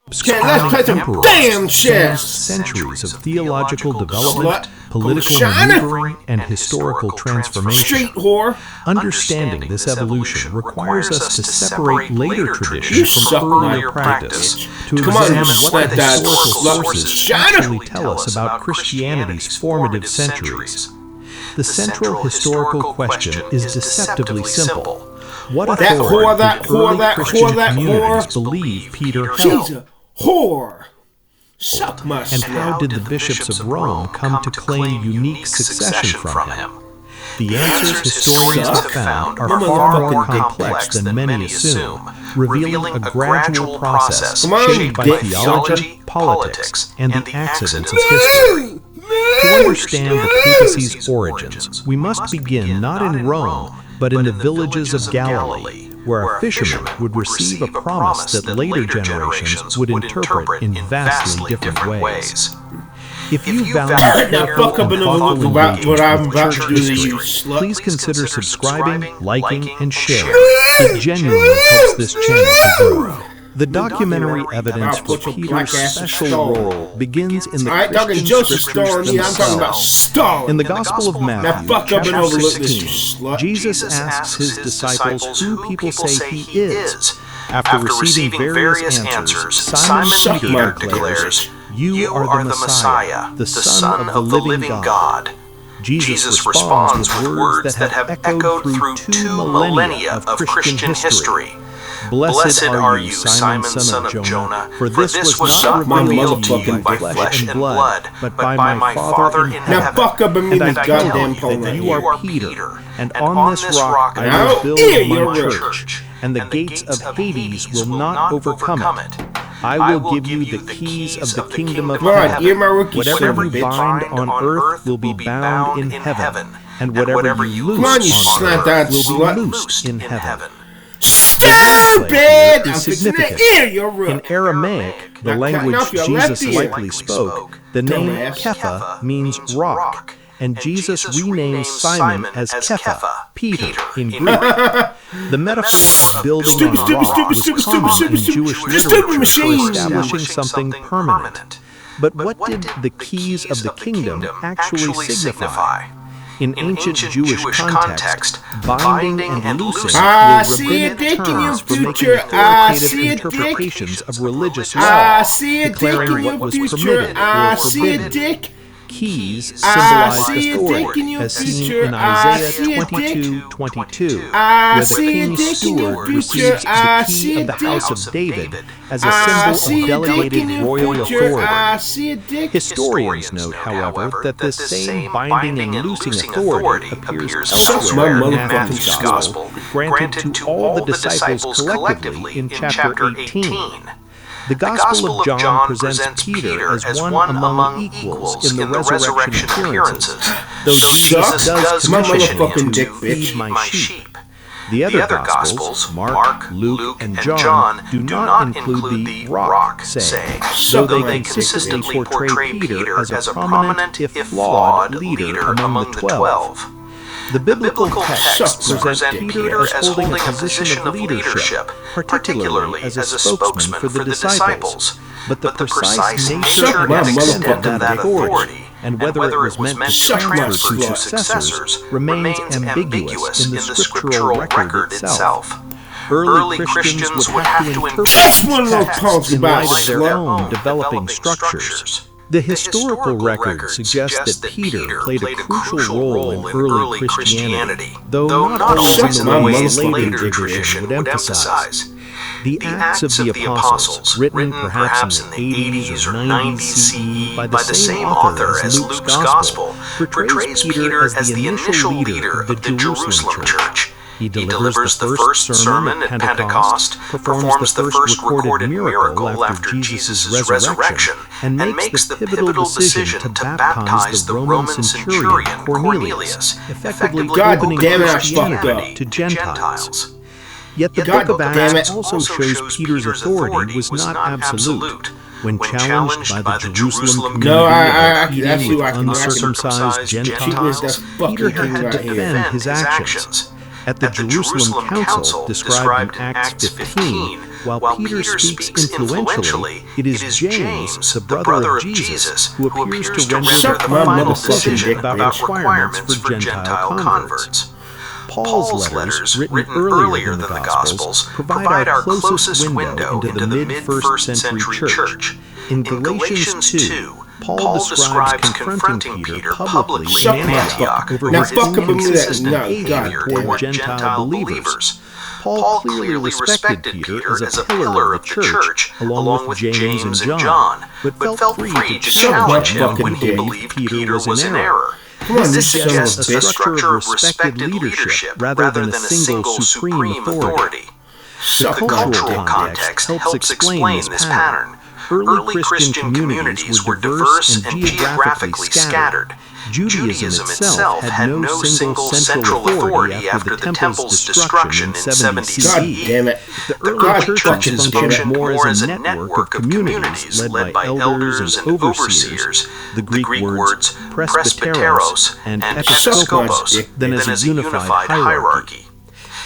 Okay, let's play some damn chess. Centuries of theological development, political maneuvering, and historical transformation. Street whore. Understanding this evolution requires us to separate later tradition from earlier practice, to examine what the historical sources actually tell us about Christianity's formative centuries. The central historical question is deceptively simple. What authority did early Christian communities believe Peter held? She's a whore. Suck my And how did the bishops of Rome come to claim unique succession from him? The answers historians have found are far more complex than many assume, revealing a gradual process shaped by theology, politics, and the accidents of history. To understand the papacy's origins, we must begin not in Rome, but in the villages of Galilee, where a fisherman would receive a promise that later generations would interpret in vastly different ways. If you value careful and thoughtful engagement with church history, please consider subscribing, liking, and sharing. It genuinely helps this channel to grow. The documentary evidence for Peter's special role begins in the Christian scriptures themselves. In the Gospel of Matthew, chapter 16, Jesus asks his disciples who people say he is. After receiving various answers, Simon Peter declares, "You are the Messiah, the Son of the living God." Jesus responds with words that have echoed through 2 millennia of Christian history. Blessed are you, Simon, son of Jonah, for this was not revealed to you by flesh and blood, but by my Father in heaven. And I tell you that you are Peter, and on this rock I will build my church, and the gates of Hades will not overcome it. I will give you the keys of the kingdom of heaven. Whatever you bind on earth will be bound in heaven, and whatever you loose on earth will be loosed in heaven. Stupid! Is significant. In Aramaic, the language Jesus likely spoke, the name Kepha means rock, and Jesus renames Simon as Kepha, Peter, in Greek. The metaphor of building on rock was common in Jewish literature for establishing something permanent. But what did the keys of the kingdom actually signify? In ancient Jewish context, binding and loosing were rabbinic terms for making authoritative interpretations of religious law, declaring what was permitted or forbidden. Keys symbolized authority, as seen in Isaiah 22:22, where the king's steward receives the key of the house of David as a symbol of delegated royal authority. Historians note, however, that this same binding and loosing authority appears elsewhere in Matthew's Gospel, granted to all the disciples collectively in chapter 18. The Gospel of John presents Peter as one among equals in the resurrection appearances, though Jesus does commission him to feed my sheep. The other Gospels, Mark, Luke, and John, do not include the rock saying, though they consistently portray Peter as a prominent, if flawed, leader among the 12. The biblical texts present Peter as holding a position of leadership, particularly as a spokesman for the disciples. But the precise nature and extent of that authority, and whether it was meant to transfer to successors, remains ambiguous in the scriptural record itself. Early Christians would have to interpret texts in light of their own developing structures. The historical record suggests that Peter played a crucial role in early Christianity, though not always in the ways later tradition would emphasize. The Acts of the Apostles, written perhaps in the 80s or 90s CE by the same author as Luke's Gospel, portrays Peter as the initial leader of the Jerusalem church. He delivers the first sermon at Pentecost, performs the first recorded miracle after Jesus' resurrection, and makes the pivotal decision to baptize the Roman centurion Cornelius, effectively opening Christianity to Gentiles. Yet the book of Acts also shows Peter's authority was not absolute. When challenged by the Jerusalem community of uncircumcised Gentiles, Peter had to defend his actions. At the Jerusalem Council, described in Acts 15, While Peter speaks influentially, it is James, the brother of Jesus, who appears to render the final decision about requirements for Gentile converts. Paul's letters, written earlier than the Gospels, provide our closest window into the mid-first century church. In Galatians 2, Paul describes confronting Peter publicly in Antioch over his inconsistent behavior toward Gentile believers. Paul clearly respected Peter as a pillar of the church, along with James and John, but felt free to challenge him when he believed Peter was in error. This suggests a structure of respected leadership rather than a single supreme authority. The cultural context helps explain this pattern. Early Christian communities were diverse and geographically scattered. Judaism itself had no single central authority after the temple's destruction in 70 CE. The early churches functioned more as a network of communities led by elders and overseers, the Greek words presbyteros and episkopos, than as a unified hierarchy.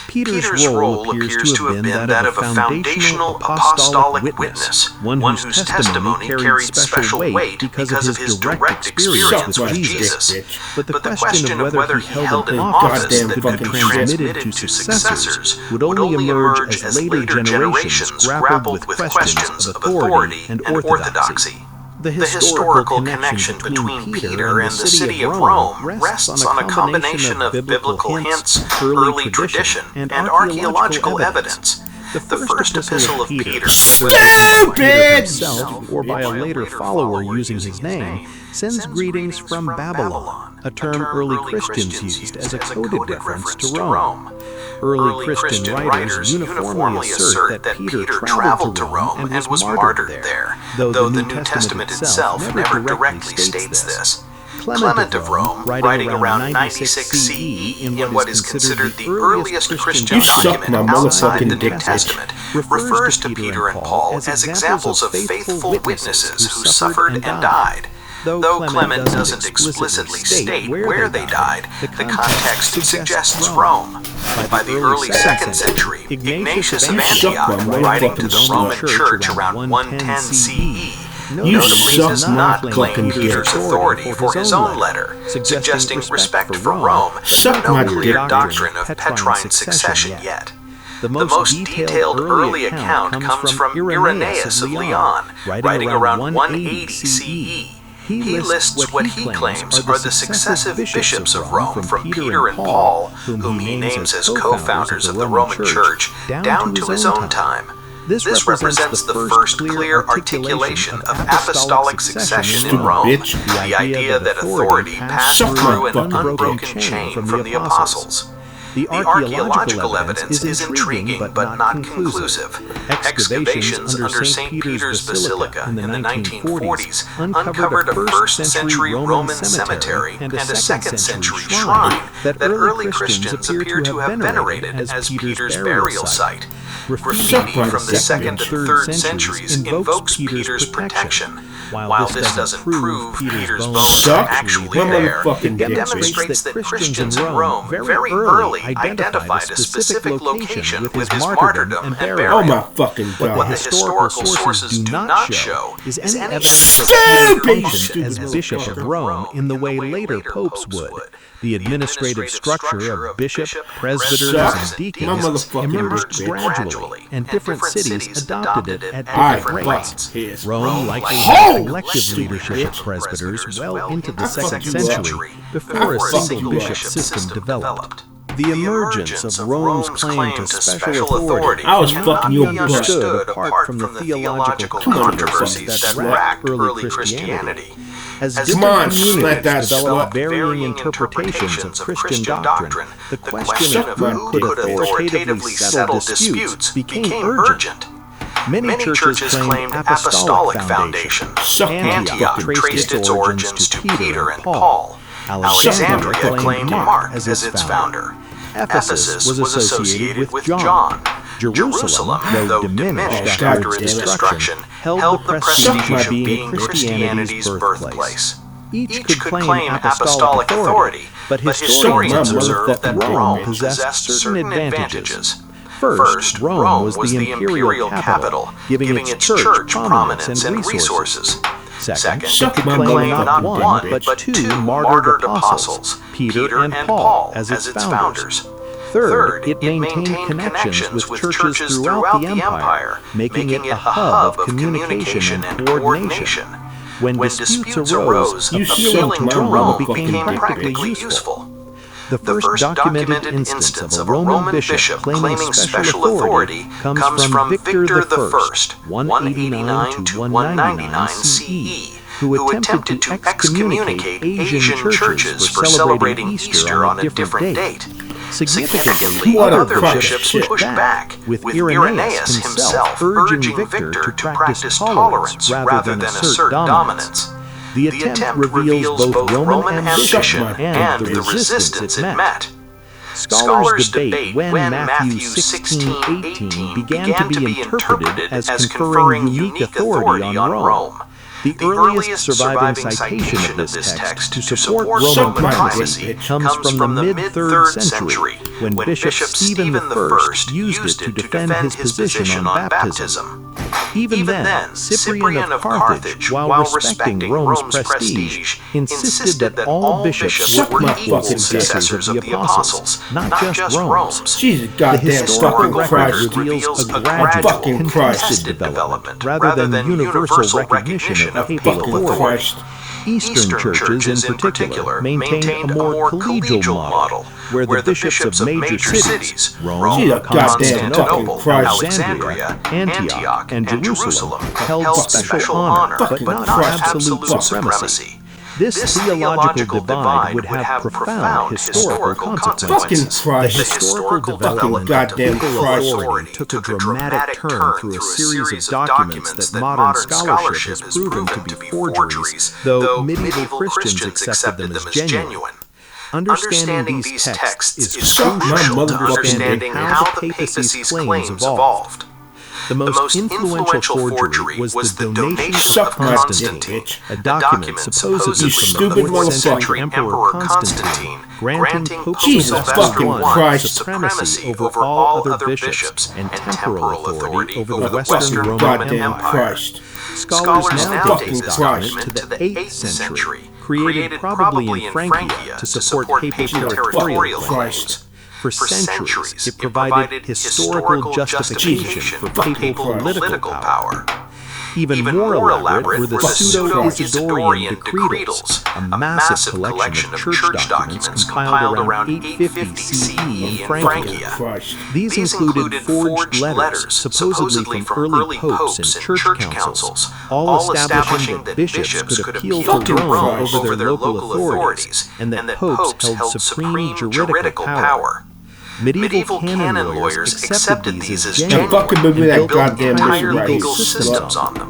Peter's role appears to have been that of a foundational apostolic witness, one whose testimony carried special weight because of his direct experience with Jesus. But the question of whether he held an office that could be transmitted to successors would only emerge as later generations grappled with questions of authority and orthodoxy. The historical connection between Peter and the city of Rome rests on a combination of biblical hints, early tradition, and archaeological evidence. The first epistle of Peter, whether himself or by a later follower using his name, sends greetings from Babylon, a term early Christians used as a coded reference to Rome. Early Christian writers uniformly assert that Peter traveled to Rome and was martyred there, though the New Testament itself never directly states this. Clement of Rome, writing around 96 CE in what is considered the earliest Christian document outside the New Testament, refers to Peter and Paul as examples of faithful witnesses who suffered and died. Though Clement doesn't explicitly state where they died, the context suggests Rome. By the early 2nd century, Ignatius of Antioch, writing to the Roman Church around 110 CE, notably does not claim Peter's authority for his own letter, suggesting respect for Rome, but no clear doctrine of Petrine succession yet. The most detailed early account comes from Irenaeus of Lyon, writing around 180 CE. He lists what he claims are the successive bishops of Rome from Peter and Paul, whom he names as co-founders of the Roman Church, down to his own time. This represents the first clear articulation of apostolic succession in Rome, the idea that authority passed through an unbroken chain from the apostles. The archaeological evidence is intriguing but not conclusive. Excavations under St. Peter's Basilica in the 1940s uncovered a 1st century Roman cemetery and a 2nd century shrine that early Christians appear to have venerated as Peter's burial site. Graffiti from the 2nd and 3rd centuries invokes Peter's protection. While this doesn't prove Peter's bones are actually there, it demonstrates that Christians in Rome very early identified a specific location with his martyrdom and burial. Oh my fucking God. What the historical sources do not show is any evidence that Peter functioned as Bishop of Rome in the way later popes would. The administrative structure of bishop, presbyters, and deacons emerged gradually, and different cities adopted it at different rates. Rome likely had collective leadership of presbyters well into the 2nd century before a single bishop system developed. The emergence of Rome's claim to special authority cannot be understood apart from the theological controversies that racked early Christianity. As different communities developed varying interpretations of Christian doctrine, the question of who could authoritatively settle disputes became urgent. Many churches claimed apostolic foundation. Antioch traced its origins to Peter and Paul. Alexandria claimed Mark as its founder. Ephesus was associated with John. Jerusalem, though diminished after its destruction, held the prestige of being Christianity's birthplace. Each could claim apostolic authority, but historians observe that Rome possessed certain advantages. First, Rome was the imperial capital, giving its church prominence and resources. Second, it could claim not one, but two martyred apostles, Peter and Paul, as its founders. Third, it maintained connections with churches throughout the empire, making it a hub of communication and coordination. When disputes arose, appealing to Rome became practically useful. The first documented instance of a Roman bishop claiming special authority comes from Victor I, 189 to 199 CE, who attempted to excommunicate Asian churches for celebrating Easter on a different date. Significantly, other bishops pushed back, with Irenaeus himself urging Victor to practice tolerance rather than assert dominance. The attempt reveals both Roman ambition and the resistance it met. Scholars debate when Matthew 16:18 began to be interpreted as conferring unique authority on Rome. The earliest surviving citation of this text to support Roman primacy comes from the mid-3rd century, when Bishop Stephen I used it to defend his position on baptism. Even then, Cyprian of Carthage, while respecting Rome's prestige, insisted that all bishops were equal successors of the apostles, not just Rome's. Jesus The goddamn historical fucking record Christ. reveals a gradual, contested development rather than universal recognition of papal authority. Eastern churches, in particular, maintained a more collegial model, where the bishops of major cities, Rome, Constantinople, Alexandria, Antioch, and Jerusalem, held special honor, but not absolute supremacy. This theological divide would have profound historical consequences. The historical development of papal authority took a dramatic turn through a series of documents that modern scholarship has proven to be forgeries, though medieval Christians accepted them as genuine. Understanding these texts is crucial to understanding how the papacy's claims evolved. The most influential forgery was the donation of Constantine, a document supposedly from the 4th century Emperor Constantine, granting Pope Sylvester I supremacy over all other bishops and temporal authority over the Western Roman Empire. Scholars now date this document to the 8th century, created probably in Francia to support papal territorial claims. For centuries, it provided historical justification for papal political power. Even more elaborate were the Pseudo-Isidorian decretals, a massive collection of church documents compiled around 850 CE in Francia. These included forged letters, supposedly from early popes and church councils, all establishing that bishops could appeal to Rome over their local authorities, and that popes held supreme juridical power. Medieval canon lawyers accepted these as genuine and built entire legal systems on them.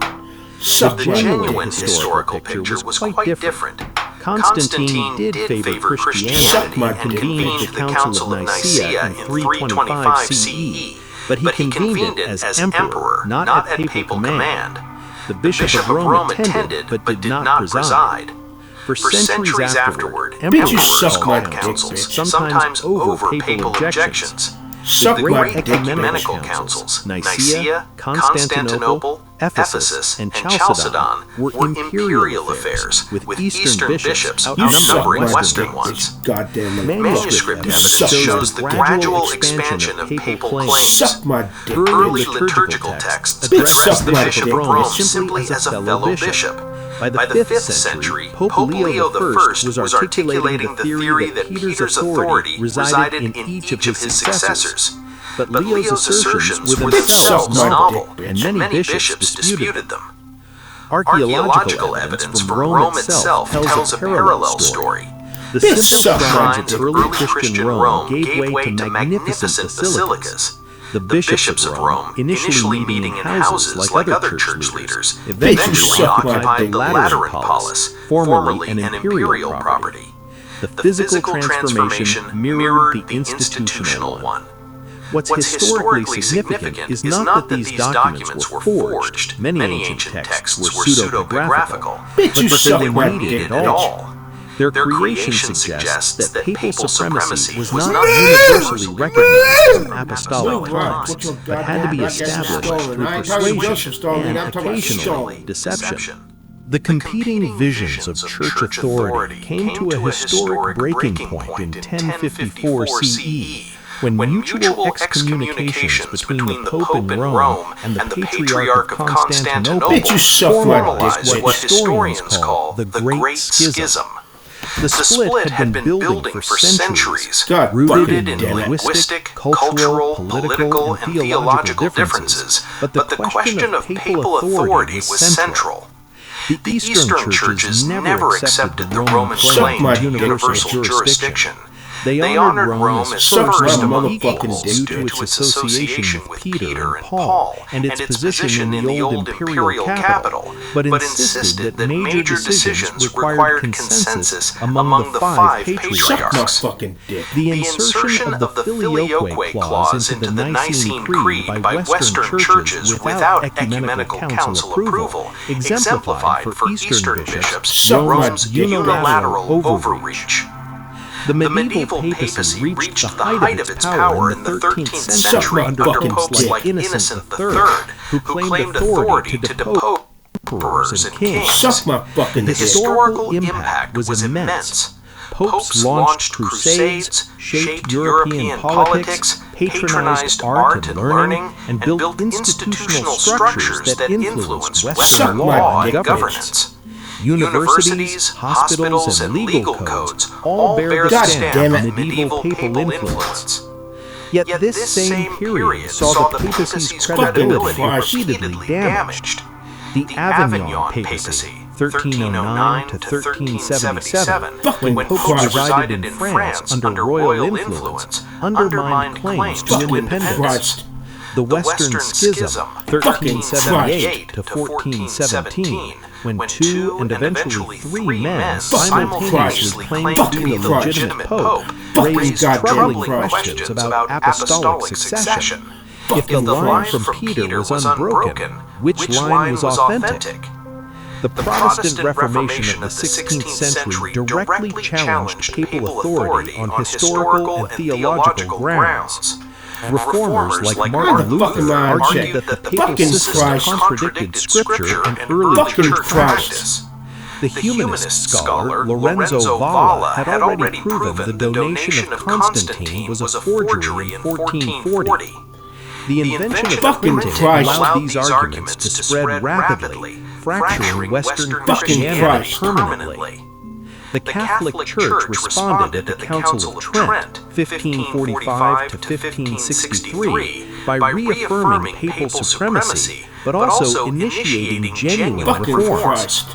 The genuine historical picture was quite different. Constantine did favor Christianity and convened the Council of Nicaea in 325 CE, but he convened it as emperor, not at papal command. The Bishop of Rome attended, but did not preside. For centuries afterward, emperors called councils, sometimes over papal objections. The great ecumenical councils, Nicaea, Constantinople, Ephesus, and Chalcedon, were imperial affairs, with Eastern bishops outnumbering Western ones. Manuscript evidence shows the gradual expansion of papal claims. Early liturgical texts address the Bishop of Rome simply as a fellow bishop. By the 5th century, Pope Leo I was articulating the theory that Peter's authority resided in each of his successors. But Leo's assertions were themselves novel, and many bishops disputed them. Archaeological evidence from Rome itself tells a parallel story. The simple shrines of early Christian Rome gave way to magnificent basilicas. The bishops of Rome, initially meeting in houses like other church leaders, eventually occupied the Lateran Palace, formerly an imperial property. The physical transformation mirrored the institutional one. What's historically significant is not that these documents were forged. Many ancient texts were pseudepigraphical, but that they were needed at all. Their creation suggests that papal supremacy was not universally recognized in apostolic times, but had to be established through persuasion and occasionally deception. The competing visions of church authority came to a historic breaking point in 1054 CE, when mutual excommunications between the Pope in Rome and the Patriarch of Constantinople formalized what historians call the Great Schism. The split had been building for centuries, rooted in linguistic, cultural, political, and theological differences, but the question of papal authority was central. The Eastern churches never accepted the Roman claim to universal jurisdiction. They honored Rome as first among equals due to its association with Peter and Paul and its position in the old imperial capital, but insisted that major decisions required consensus among the 5 patriarchs. The insertion of the Filioque clause into the Nicene Creed by Western churches without ecumenical council approval exemplified for Eastern bishops Rome's unilateral overreach. The medieval papacy reached the height of its power in the 13th century under popes like Innocent III, who claimed authority to depose emperors and kings. The historical impact was immense. Popes launched crusades, shaped European politics, patronized art and learning, and built institutional structures that influenced Western law and governance. Universities, hospitals, and legal codes all bear the stamp of medieval papal influence. Yet this same period saw the papacy's credibility repeatedly damaged. The Avignon papacy, 1309 to 1377, when popes resided in France under royal influence, undermined claims to independence. The Western Schism, 1378 to 1417, when 2 and eventually 3 men simultaneously claimed to be the legitimate pope, raised troubling questions about apostolic succession. If the line from Peter was unbroken, which line was authentic? The Protestant Reformation of the 16th century directly challenged papal authority on historical and theological grounds. Reformers like Martin Luther argued that the papal system contradicted Scripture and early church practice. The humanist scholar Lorenzo Valla had already proven the donation of Constantine was a forgery in 1440. The invention of printing allowed these arguments to spread rapidly, fracturing Western Christianity permanently. The Catholic Church responded at the Council of Trent, 1545 to 1563, by reaffirming papal supremacy, but also initiating genuine reforms.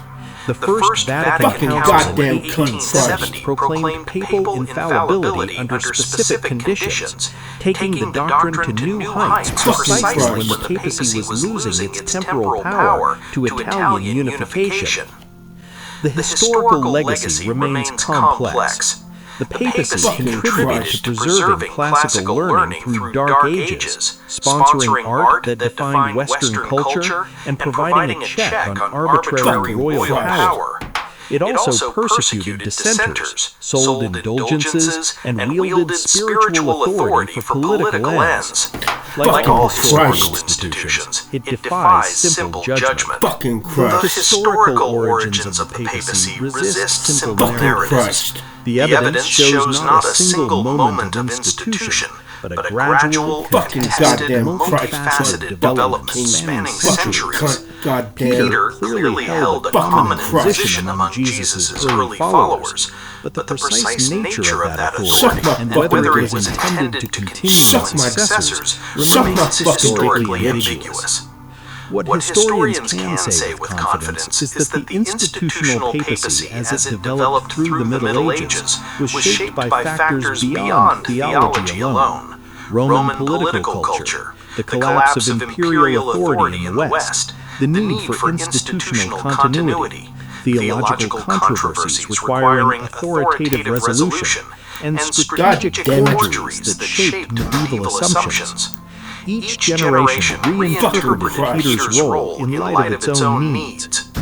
The First Vatican Council in 1870 proclaimed papal infallibility under specific conditions, taking the doctrine to new heights precisely when the papacy was losing its temporal power to Italian unification. The historical legacy remains complex. The papacy contributed to preserving classical learning through Dark Ages, sponsoring art that defined Western culture, and providing a check on arbitrary royal power. It also persecuted dissenters, sold indulgences, and wielded spiritual authority for political ends. Like all historical institutions, it defies simple judgment. The historical origins of the papacy resist simple narratives. The evidence shows not a single moment of institution, but a gradual, contested, multifaceted development spanning centuries. Peter clearly held a prominent position among Jesus' early followers, but the precise nature of that authority and whether it was intended to continue in successors remains historically ambiguous. What historians can say with confidence is that the institutional papacy as it developed through the Middle Ages was shaped by factors beyond theology alone. Roman political culture, the collapse of imperial authority in the West, the need for institutional continuity, theological controversies requiring authoritative resolution, and strategic forgeries that shaped medieval assumptions. Each generation reinterpreted Peter's role in light of its own needs.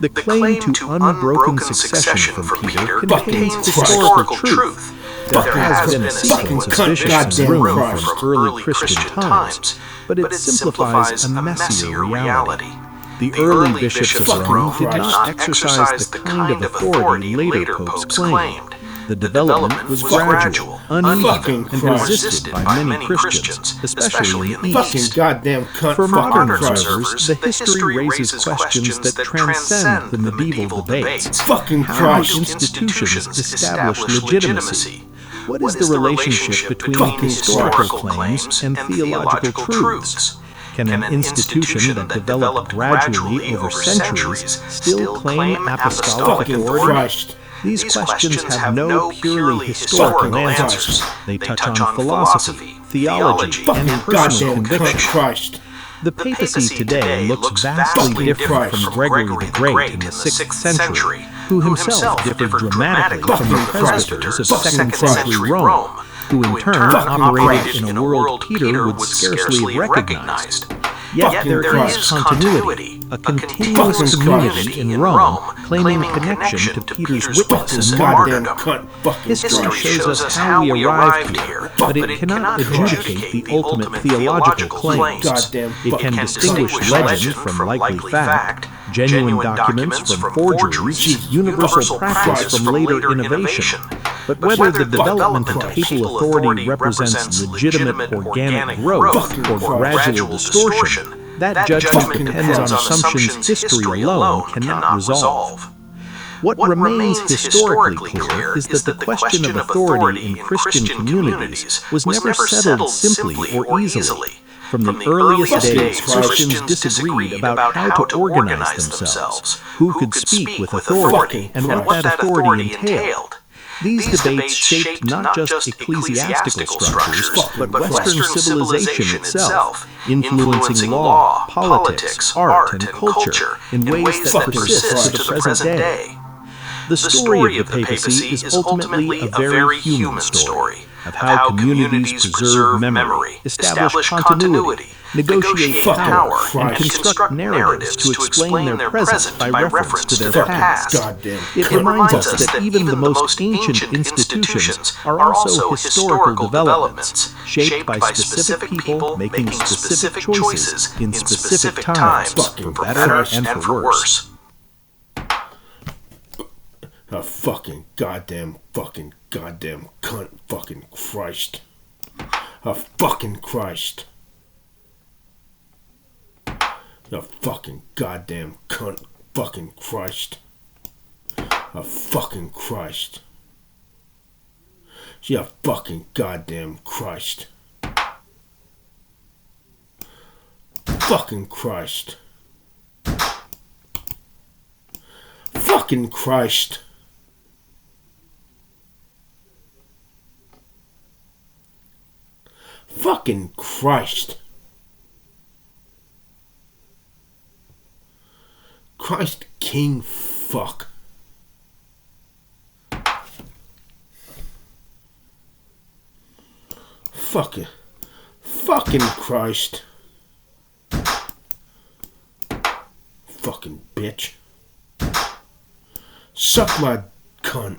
The claim to unbroken succession from Peter contains historical truth. There has been a sequence of bishops in Rome from early Christian times, but it simplifies a messier reality. The early bishops of Rome did not exercise the kind of authority later popes claimed. The development was gradual, uneven, and resisted by many Christians, especially in the East. For modern observers, the history raises questions that transcend the medieval debates. How do institutions establish legitimacy? What is the relationship between historical claims and theological truths? Can an institution that developed gradually over centuries still claim apostolic authority? These questions have no purely historical answers. They touch on philosophy, theology, and personal conviction. The papacy today looks vastly different from Gregory the Great in the 6th century, who himself differed dramatically from the presbyters of 2nd century Rome, who in turn operated in a world Peter would scarcely have recognized. Yet there is continuity, a continuous community in Rome claiming connection to Peter's witness and martyrdom. History shows us how we arrived here, but it cannot adjudicate the ultimate theological claims. It can distinguish legend from likely fact, genuine documents from forgeries, universal practice from later innovation. But whether the development of papal authority represents legitimate organic growth or gradual distortion, that judgment depends on assumptions history alone cannot resolve. What remains historically clear is that the question of authority in Christian communities was never settled simply or easily. From the earliest days, Christians disagreed about how to organize themselves, who could speak with authority, and what that authority entailed. These debates shaped not just ecclesiastical structures, but Western civilization itself, influencing law, politics, art, and culture in ways that persist to the present day. The story of the papacy is ultimately a very human story of how communities preserve memory, establish continuity, negotiate power, and construct narratives to explain their present by reference to their past. It reminds us that even the most ancient institutions are also historical developments, shaped by specific people making specific choices in specific times, for better and for worse. A fucking goddamn cunt fucking Christ. A fucking Christ. A fucking goddamn cunt fucking Christ. A fucking Christ. She a fucking goddamn Christ. Fucking Christ. Fucking Christ. Fucking Christ. Christ King fuck. Fucking Christ. Fucking bitch. Suck my cunt.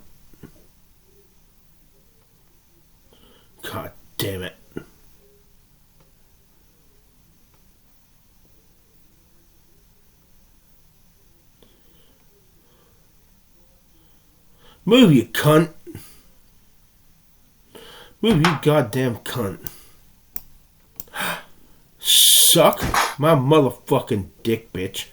God damn it. Move, you cunt. Move, you goddamn cunt. Suck my motherfucking dick, bitch.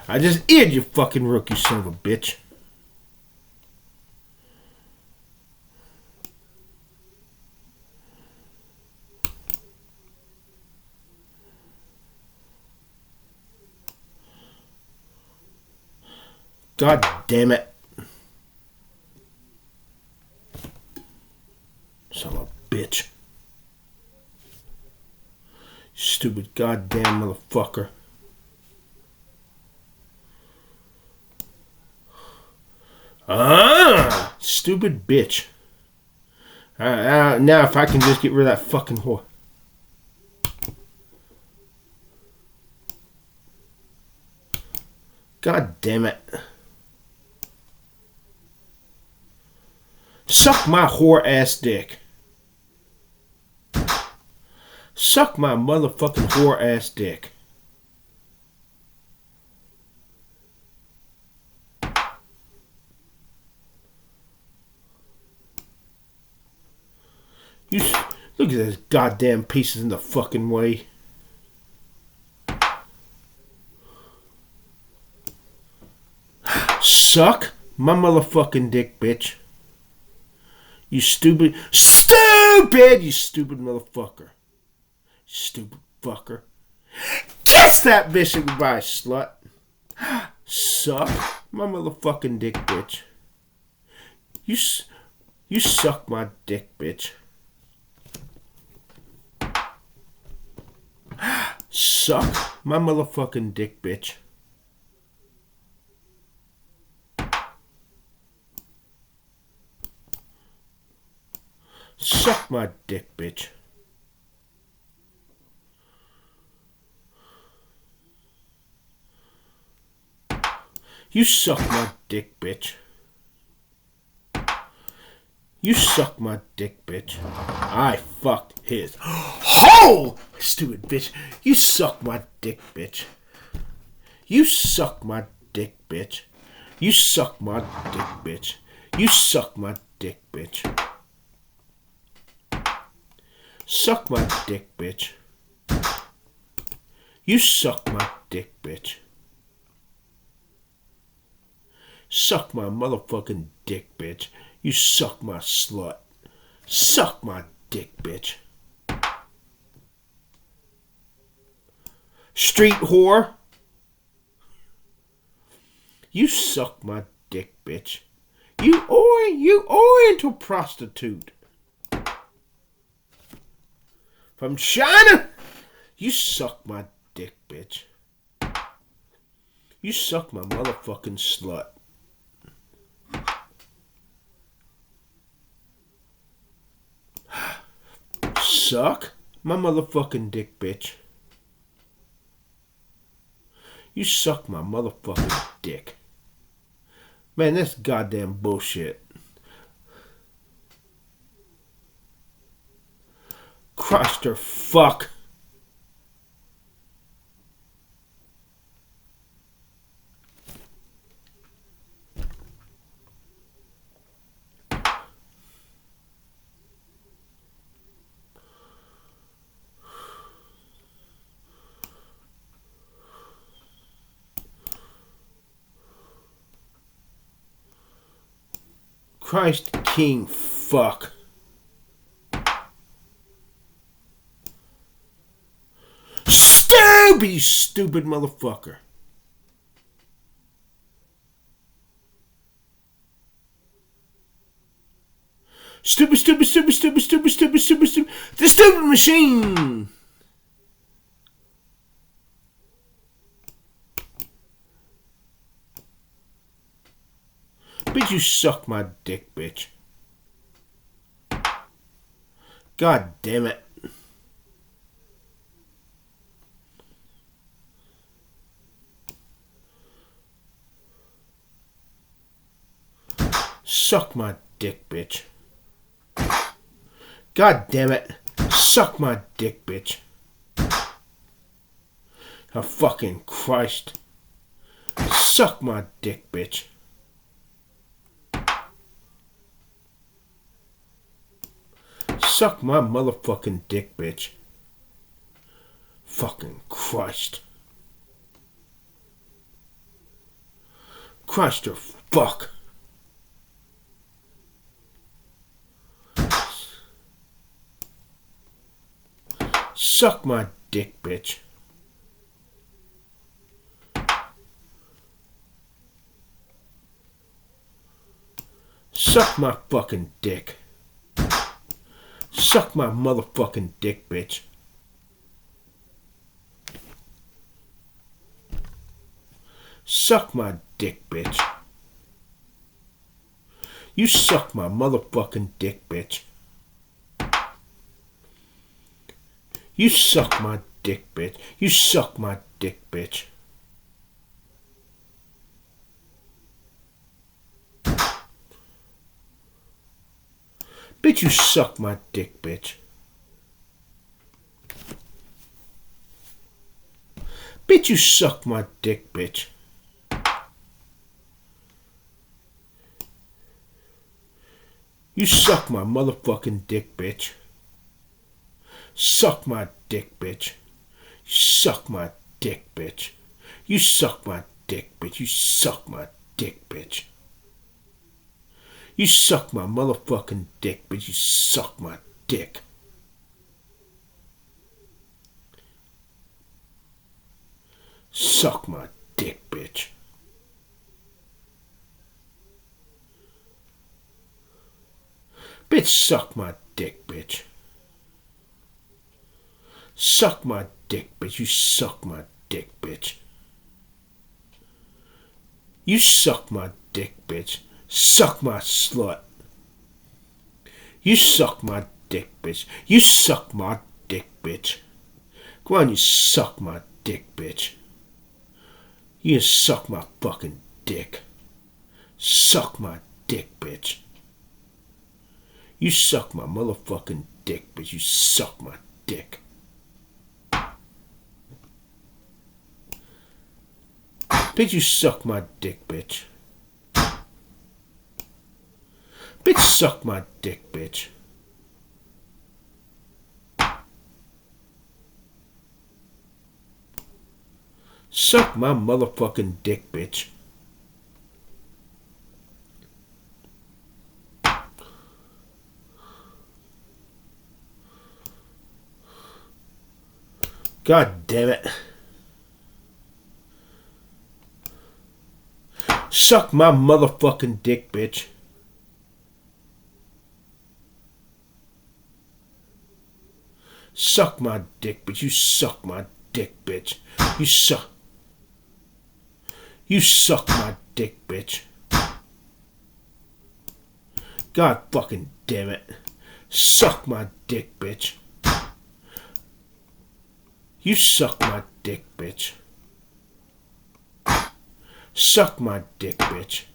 I just eared you fucking rookie son of a bitch. God damn it. Son of a bitch. Stupid goddamn motherfucker. Stupid bitch. Now if I can just get rid of that fucking whore. God damn it. Suck my whore ass dick. Suck my motherfucking whore ass dick. You look at those goddamn pieces in the fucking way. Suck my motherfucking dick, bitch. You stupid, you stupid motherfucker. Stupid fucker. Kiss that bitch goodbye, slut. Suck my motherfucking dick, bitch. You suck my dick, bitch. Suck my motherfucking dick, bitch. Suck my dick, bitch. You suck my dick, bitch. You suck my dick, bitch. I fucked his hole! Stupid bitch. You suck my dick, bitch. You suck my dick, bitch. You suck my dick, bitch. You suck my dick, bitch. Suck my dick, bitch. You suck my dick, bitch. Suck my motherfucking dick, bitch. You suck my slut. Suck my dick, bitch. Street whore. You suck my dick, bitch. You oriental prostitute. From China. You suck my dick, bitch. You suck my motherfucking slut. Suck my motherfucking dick, bitch. You suck my motherfucking dick. Man, that's goddamn bullshit. Christ or fuck. Christ King fuck. Stupid, you stupid motherfucker. Stupid, stupid, stupid, stupid, stupid, stupid, stupid, stupid. The stupid machine. Bitch, you suck my dick, bitch. God damn it. Suck my dick, bitch. God damn it. Suck my dick, bitch. Oh, fucking Christ. Suck my dick, bitch. Suck my motherfucking dick, bitch. Fucking Christ. Christ or fuck. Suck my dick, bitch. Suck my fucking dick. Suck my motherfucking dick, bitch. Suck my dick, bitch. You suck my motherfucking dick, bitch. You suck my dick, bitch. You suck my dick, bitch. Bitch, you suck my dick, bitch. Bitch, you suck my dick, bitch. You suck my motherfucking dick, bitch. Suck my dick, bitch. You suck my dick, bitch. You suck my dick, bitch. You suck my dick, bitch. You suck my motherfucking dick, bitch. You suck my dick. Suck my dick, bitch. Bitch, suck my dick, bitch. Suck my dick, bitch. You suck my dick, bitch. You suck my dick, bitch. Suck my slut. You suck my dick, bitch. You suck my dick, bitch. Go on, you suck my dick, bitch. You suck my fucking dick. Suck my dick, bitch. You suck my motherfucking dick, bitch. You suck my dick. Bitch, you suck my dick, bitch. Bitch, suck my dick, bitch. Suck my motherfucking dick, bitch. God damn it. Suck my motherfucking dick, bitch. Suck my dick, bitch. You suck my dick, bitch. You suck. You suck my dick, bitch. God fucking damn it. Suck my dick, bitch. You suck my dick, bitch. Suck my dick, bitch.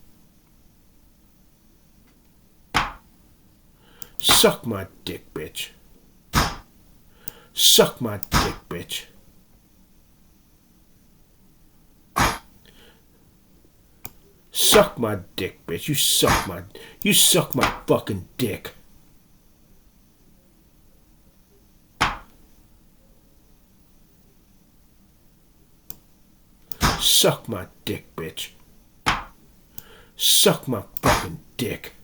Suck my dick, bitch. Suck my dick, bitch. Suck my dick, bitch. You suck my fucking dick. Suck my dick, bitch. Suck my fucking dick.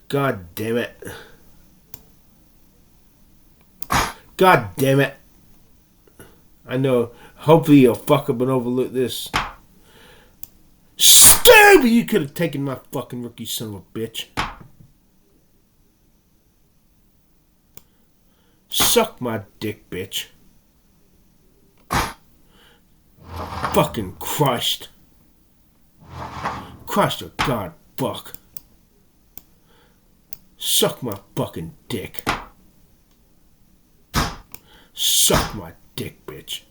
God damn it. God damn it. I know. Hopefully you'll fuck up and overlook this. Stupid! You could have taken my fucking rookie, son of a bitch. Suck my dick, bitch. Fucking Christ. Christ of God, fuck. Suck my fucking dick. Suck my dick, bitch.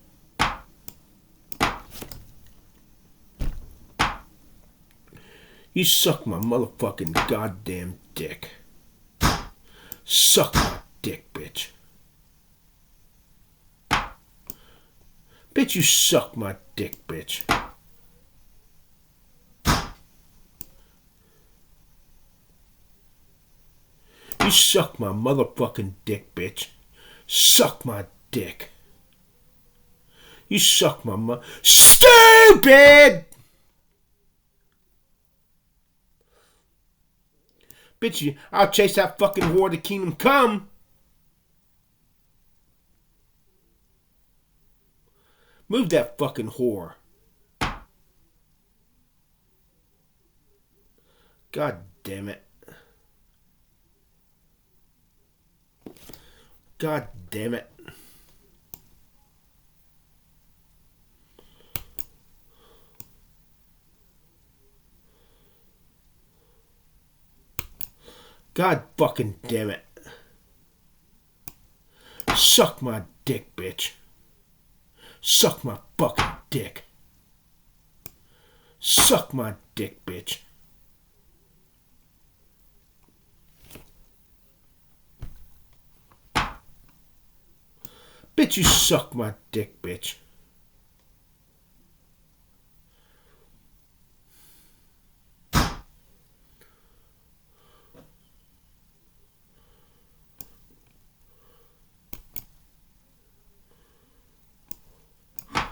You suck my motherfucking goddamn dick. Suck my dick, bitch. Bitch, you suck my dick, bitch. You suck my motherfucking dick, bitch. Suck my dick. You suck my Stupid! Bitch, I'll chase that fucking whore to kingdom come. Move that fucking whore. God damn it. God damn it. God fucking damn it. Suck my dick, bitch. Suck my fucking dick. Suck my dick, bitch. Bitch, you suck my dick, bitch.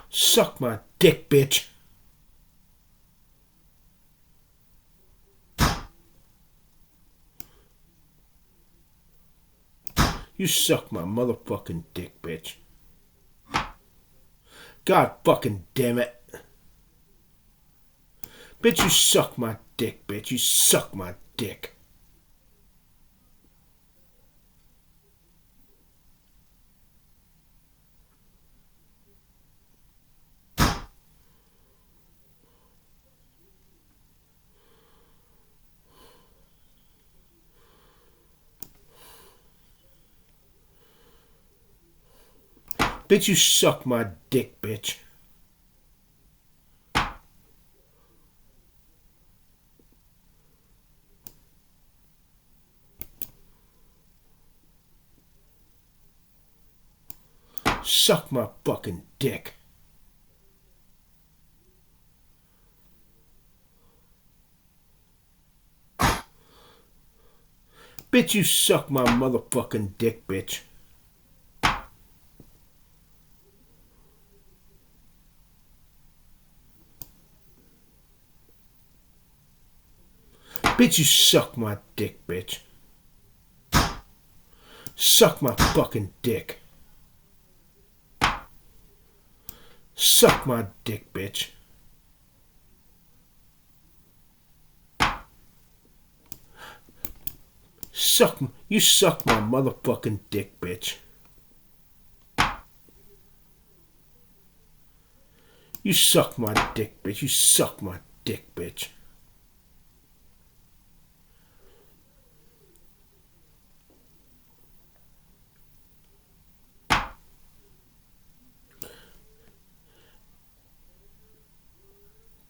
Suck my dick, bitch. You suck my motherfucking dick, bitch. God fucking damn it. Bitch, you suck my dick, bitch. You suck my dick. Bitch, you suck my dick, bitch. Suck my fucking dick. Bitch, you suck my motherfucking dick, bitch. Bitch, you suck my dick, bitch. Suck my fucking dick. Suck my dick, bitch. You suck my motherfucking dick, bitch. You suck my dick, bitch. You suck my dick, bitch.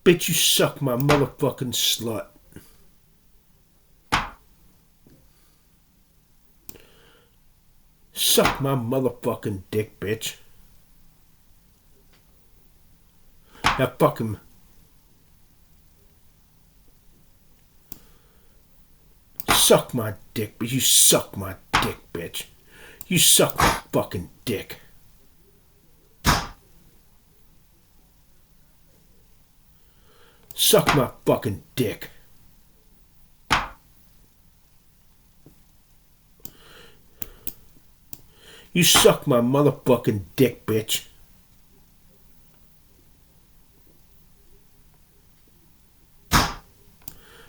Bitch, you suck my motherfucking slut. Suck my motherfucking dick, bitch. Now fucking... Suck my dick, bitch. You suck my dick, bitch. You suck my fucking dick. Suck my fucking dick. You suck my motherfucking dick, bitch.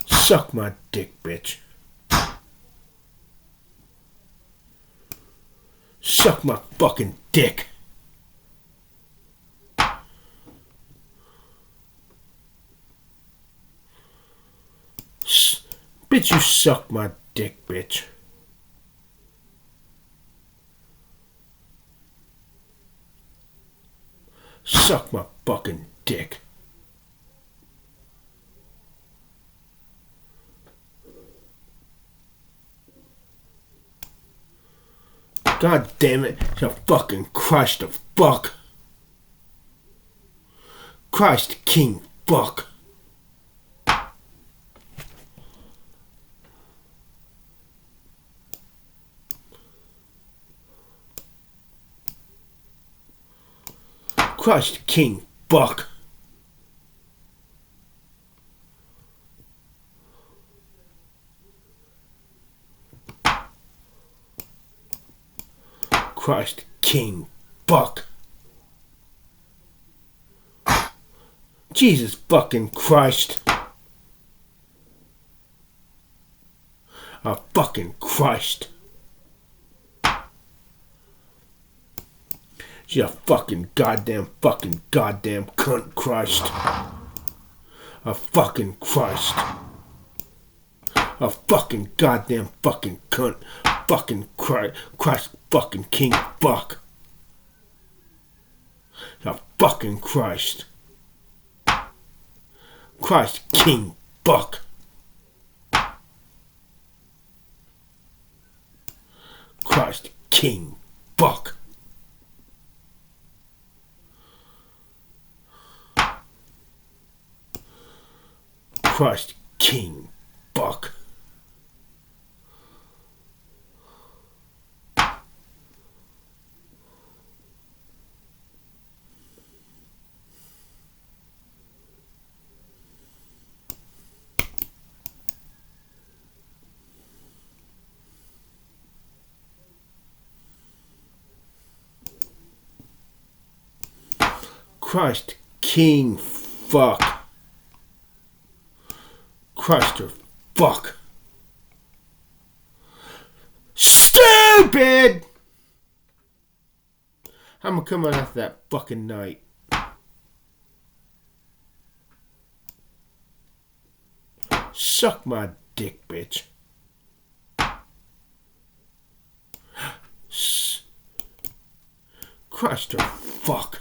Suck my dick, bitch. Suck my fucking dick. Bitch, you suck my dick, bitch. Suck my fucking dick. God damn it, you fucking Christ the fuck. Christ King fuck. Christ King fuck. Christ King fuck. Jesus fucking Christ. Oh fucking Christ. You fucking goddamn cunt Christ. Oh fucking Christ. A fucking goddamn fucking cunt. Fucking Christ fucking King fuck. A fucking Christ. Christ King fuck. Christ King fuck. Christ King fuck. Christ King fuck. Christ or fuck. Stupid! I'm gonna come out after that fucking night. Suck my dick, bitch. Christ or fuck.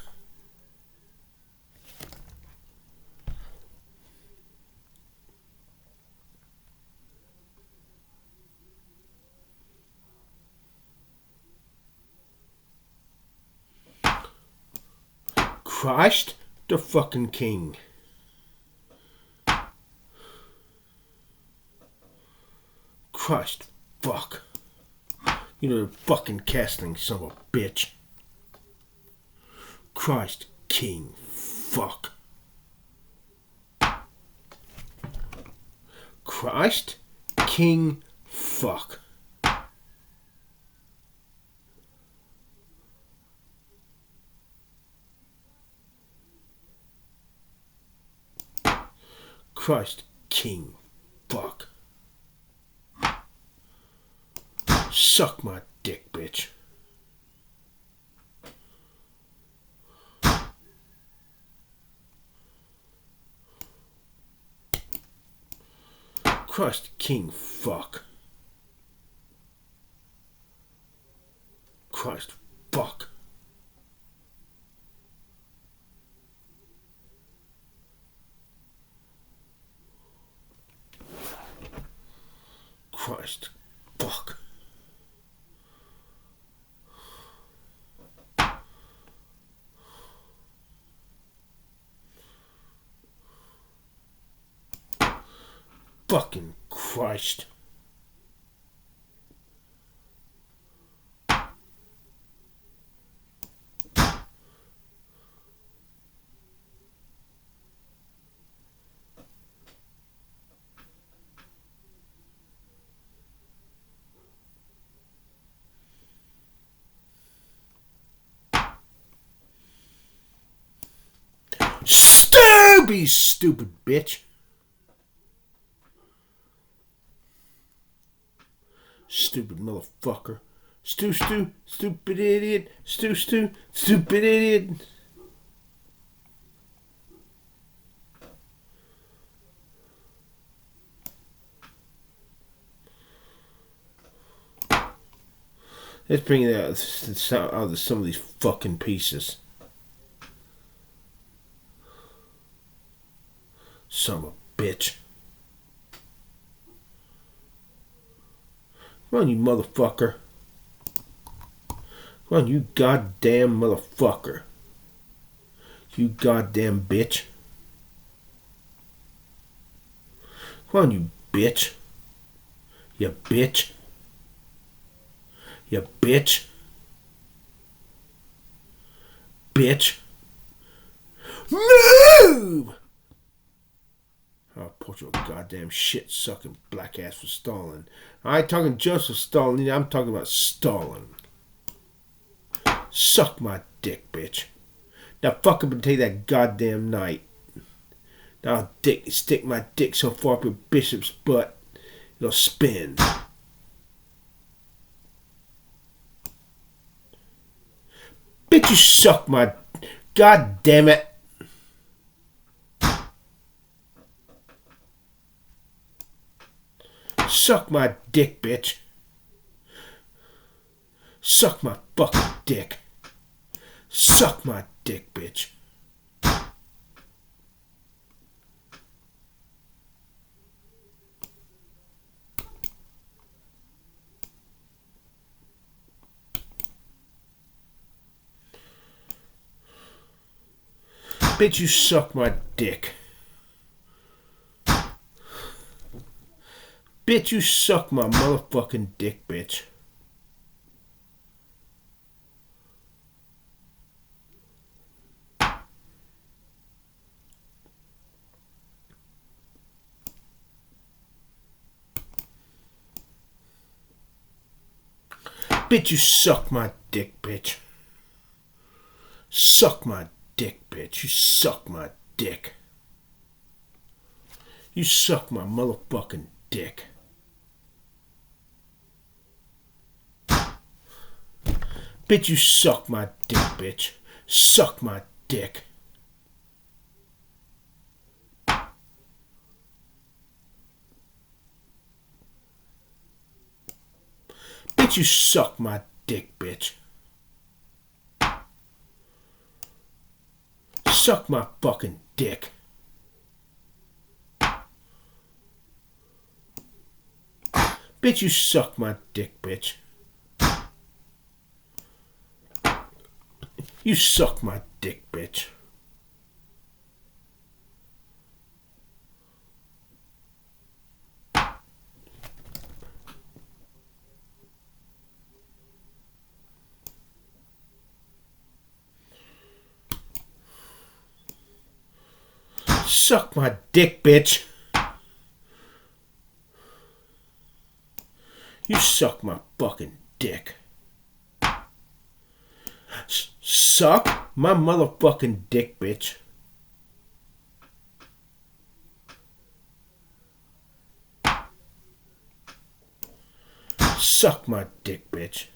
Christ the fucking King. Christ fuck. You know the fucking casting son of a bitch. Christ King fuck. Christ King fuck. Christ King fuck. Suck my dick, bitch. Christ King fuck. Christ fuck. Christ fuck. Fucking Christ. Stupid bitch. Stupid motherfucker. Stupid idiot. Stupid idiot. Let's bring it out of some of these fucking pieces. Son of a bitch. Come on, you motherfucker. Come on, you goddamn motherfucker. You goddamn bitch. Come on, you bitch. You bitch. You bitch. Bitch. Move! I'll put your goddamn shit-sucking black ass for Stalin. I ain't talking Joseph Stalin, I'm talking about Stalin. Suck my dick, bitch. Now fuck up and take that goddamn night. Now I'll stick my dick so far up your bishop's butt, it'll spin. Bitch, you suck my... God damn it. Suck my dick, bitch. Suck my fucking dick. Suck my dick, bitch. Bitch, you suck my dick. Bitch, you suck my motherfucking dick, bitch. Bitch, you suck my dick, bitch. Suck my dick, bitch. You suck my dick. You suck my motherfucking dick. Bitch, you suck my dick, bitch. Suck my dick. Bitch, you suck my dick, bitch. Suck my fucking dick. Bitch, you suck my dick, bitch. You suck my dick, bitch. Suck my dick, bitch. You suck my fucking dick. Suck my motherfucking dick, bitch. Suck my dick, bitch.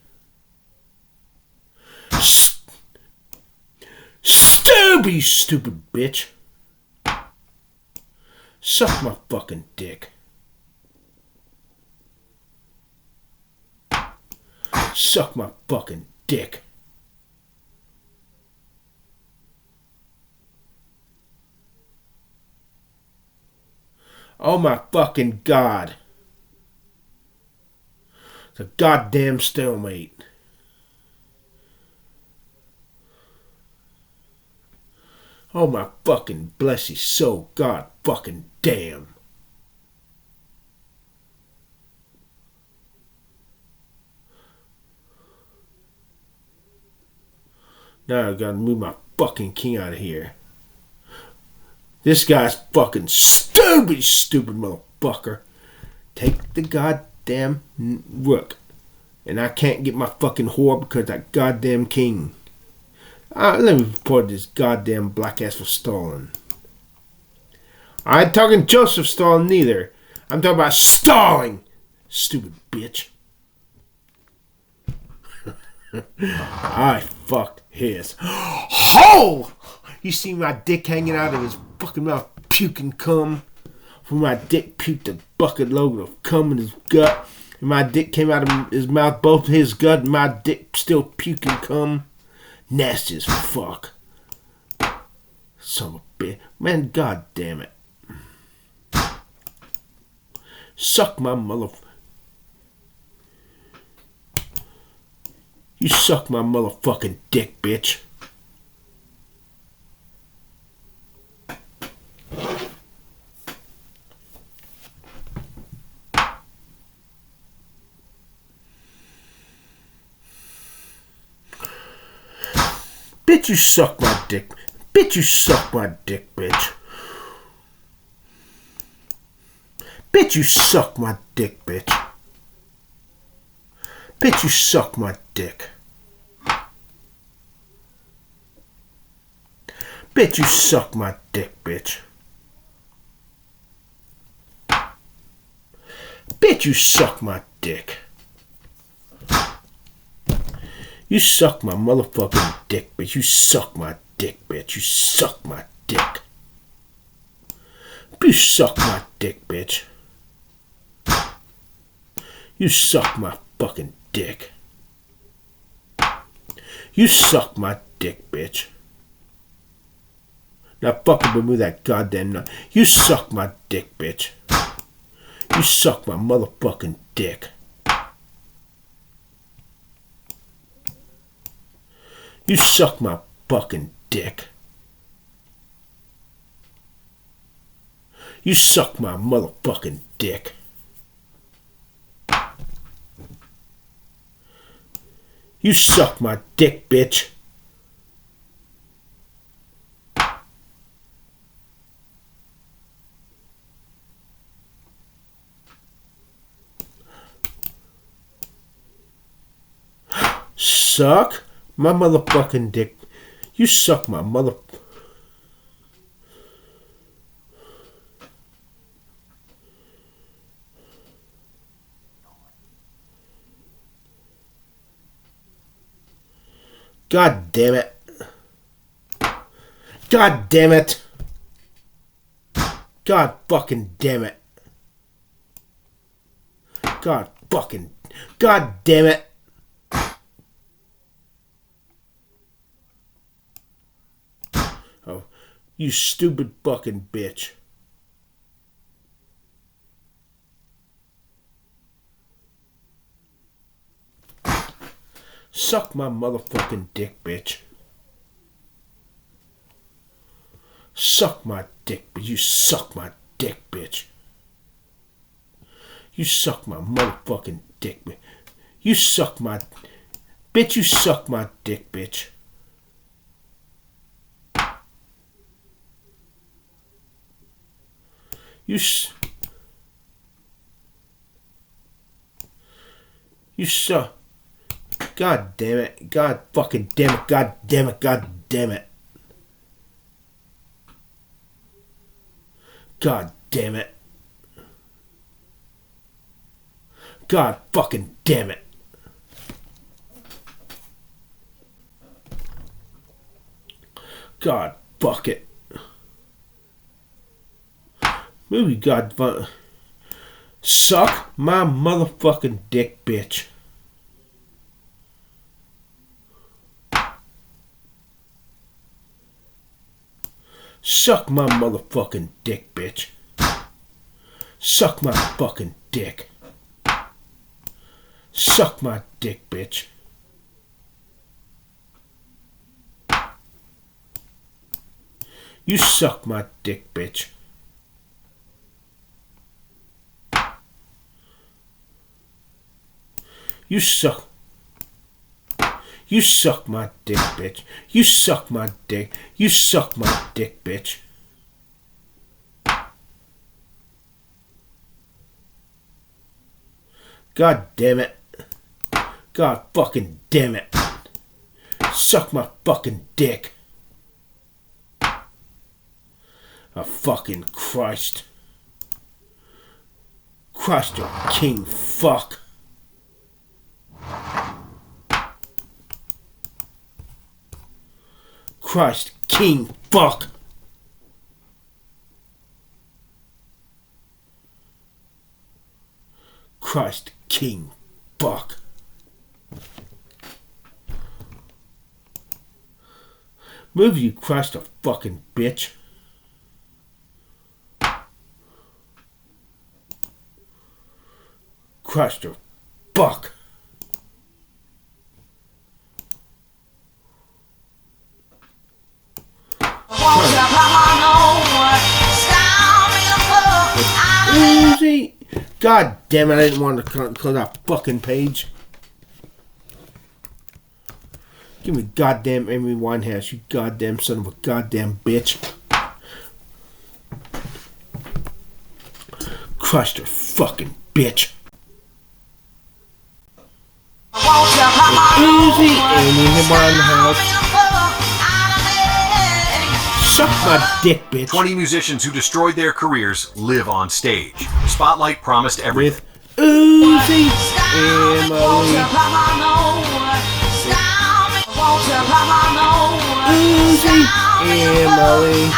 Stupid, stupid bitch. Suck my fucking dick. Suck my fucking dick. Oh my fucking God. It's a goddamn stalemate. Oh my fucking bless you soul, God fucking damn. Now I gotta move my fucking king out of here. This guy's fucking stupid, stupid motherfucker. Take the goddamn rook. And I can't get my fucking whore because that goddamn king. Let me report this goddamn black ass for Stalin. I ain't talking Joseph Stalin neither. I'm talking about stalling. Stupid bitch. I fucked his hole. You see my dick hanging out of his fucking mouth, puking cum. From my dick puked a bucket load of cum in his gut. And my dick came out of his mouth, both his gut and my dick still puking cum. Nasty as fuck. Son of a bitch. Man, god damn it. Suck my motherfucker. You suck my motherfucking dick, bitch. Bitch, you suck my dick. Bitch, you suck my dick, bitch. Bitch, you suck my dick, bitch. Bitch, you suck my dick. Bitch, you suck my dick, bitch. Bitch, you suck my dick. You suck my motherfucking dick, bitch. You suck my dick, bitch. You suck my dick. You suck my dick, bitch. You suck my fucking dick. You suck my dick, bitch. Now fucking remove that goddamn nut. You suck my dick, bitch. You suck my motherfucking dick. You suck my fucking dick. You suck my motherfucking dick. You suck my dick, bitch. Suck my motherfucking dick. You suck my mother... God damn it. God damn it. God fucking damn it. God fucking... God damn it. Oh, you stupid fucking bitch. Suck my motherfucking dick, bitch. Suck my dick, but you suck my dick, bitch. You suck my motherfucking dick, bitch. You suck my... Bitch, you suck my dick, bitch. You suck... God damn it. God fucking damn it. God damn it. God damn it. God damn it. God fucking damn it. God fuck it. Movie God fuck. Suck my motherfucking dick, bitch. Suck my motherfucking dick, bitch. Suck my fucking dick. Suck my dick, bitch. You suck my dick, bitch. You suck. You suck my dick, bitch. You suck my dick. You suck my dick, bitch. God damn it. God fucking damn it. Suck my fucking dick. Oh, fucking Christ. Christ, you king fuck. Christ, king fuck. Christ, king fuck. Move, you Christ, a fucking bitch. Christ, a fuck. UZI. God damn it, I didn't want to close that fucking page. Give me goddamn Amy Winehouse, you goddamn son of a goddamn bitch. Crushed her fucking bitch. UZI, Amy Winehouse. Suck my dick, bitch. 20 musicians who destroyed their careers live on stage. Spotlight promised everything. With UZI, Emily. UZI, Emily.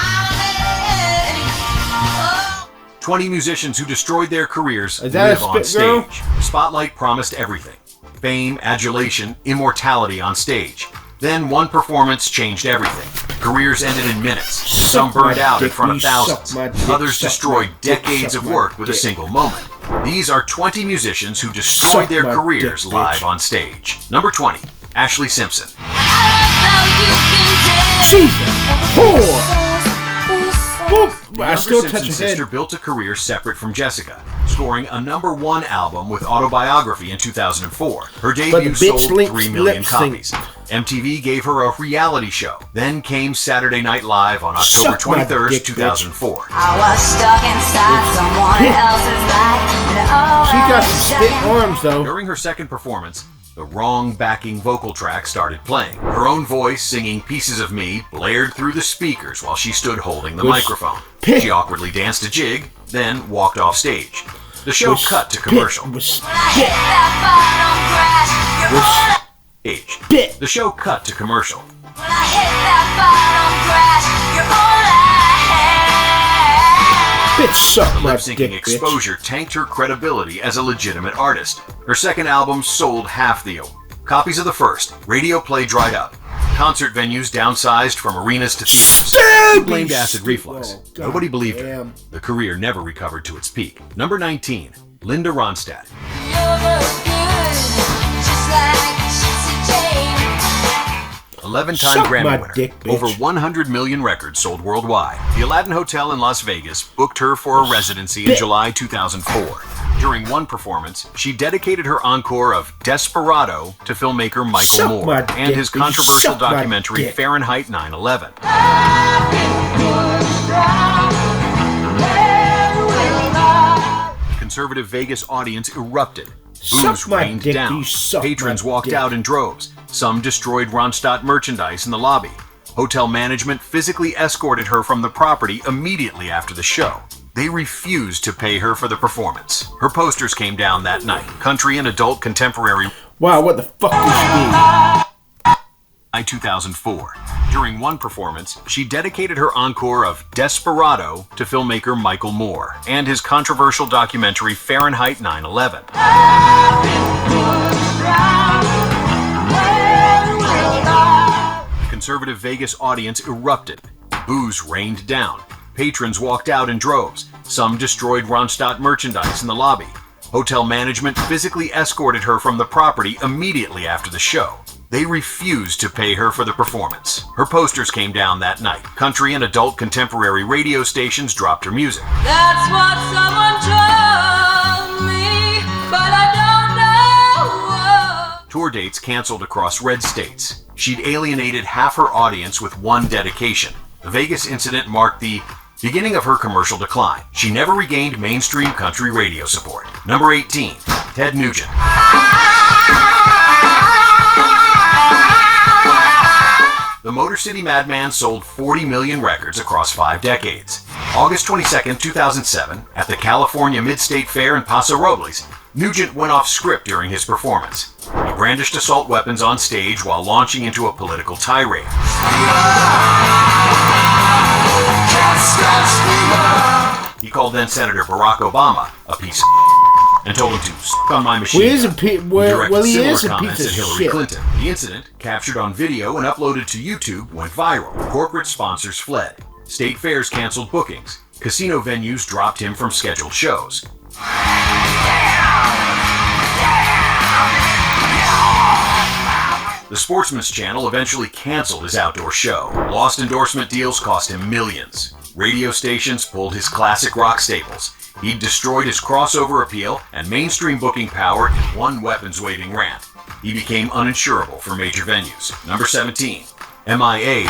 20 musicians who destroyed their careers Is that live a on spit girl? stage. Spotlight promised everything. Fame, adulation, immortality on stage. Then one performance changed everything. Careers ended in minutes. Some burned out in front of thousands. Others destroyed decades of work with a single moment. These are 20 musicians who destroyed their careers live on stage. Number 20, Ashley Simpson. I still touch Simpson's her sister head. built a career separate from Jessica, scoring a #1 album with Autobiography in 2004. Her debut sold 3 million copies. MTV gave her a reality show. Then came Saturday Night Live on October 23rd, 2004. I was stuck inside someone else's life. She got some spit arms though. During her second performance, the wrong backing vocal track started playing. Her own voice singing Pieces of Me blared through the speakers while she stood holding the microphone. She awkwardly danced a jig, then walked off stage. The show cut to commercial. The show cut to commercial. Bitch, suck my Lip-syncing dick, exposure tanked her credibility as a legitimate artist. Her second album sold half the copies of the first. Radio play dried up. Concert venues downsized from arenas to theaters. She blamed acid reflux. Nobody bbelieved her. The career never recovered to its peak. Number 19, Linda Ronstadt. 11-time Grammy winner. Over 100 million records sold worldwide. The Aladdin Hotel in Las Vegas booked her for a residency in July 2004. During one performance, she dedicated her encore of Desperado to filmmaker Michael Moore and his controversial documentary Fahrenheit 9/11. Conservative Vegas audience erupted. Booze rained down. Patrons walked out in droves. Some destroyed Ronstadt merchandise in the lobby. Hotel management physically escorted her from the property immediately after the show. They refused to pay her for the performance. Her posters came down that night. Country and adult contemporary. Wow, what the fuck did she do? 2004. During one performance, she dedicated her encore of Desperado to filmmaker Michael Moore and his controversial documentary Fahrenheit 9/11. Conservative Vegas audience erupted. Booze rained down. Patrons walked out in droves. Some destroyed Ronstadt merchandise in the lobby. Hotel management physically escorted her from the property immediately after the show. They refused to pay her for the performance. Her posters came down that night. Country and adult contemporary radio stations dropped her music. That's what someone told me, but I don't know. Tour dates canceled across red states. She'd alienated half her audience with one dedication. The Vegas incident marked the beginning of her commercial decline. She never regained mainstream country radio support. Number 18, Ted Nugent. The Motor City Madman sold 40 million records across 5 decades. August 22, 2007, at the California Mid-State Fair in Paso Robles, Nugent went off script during his performance. He brandished assault weapons on stage while launching into a political tirade. He called then Senator Barack Obama a piece of and told him to suck on my machine. He is a piece of Hillary Clinton. The incident, captured on video and uploaded to YouTube, went viral. Corporate sponsors fled. State fairs canceled bookings. Casino venues dropped him from scheduled shows. The Sportsman's Channel eventually canceled his outdoor show. Lost endorsement deals cost him millions. Radio stations pulled his classic rock staples. He'd destroyed his crossover appeal and mainstream booking power in one weapons-waving rant. He became uninsurable for major venues. Number 17, MIA.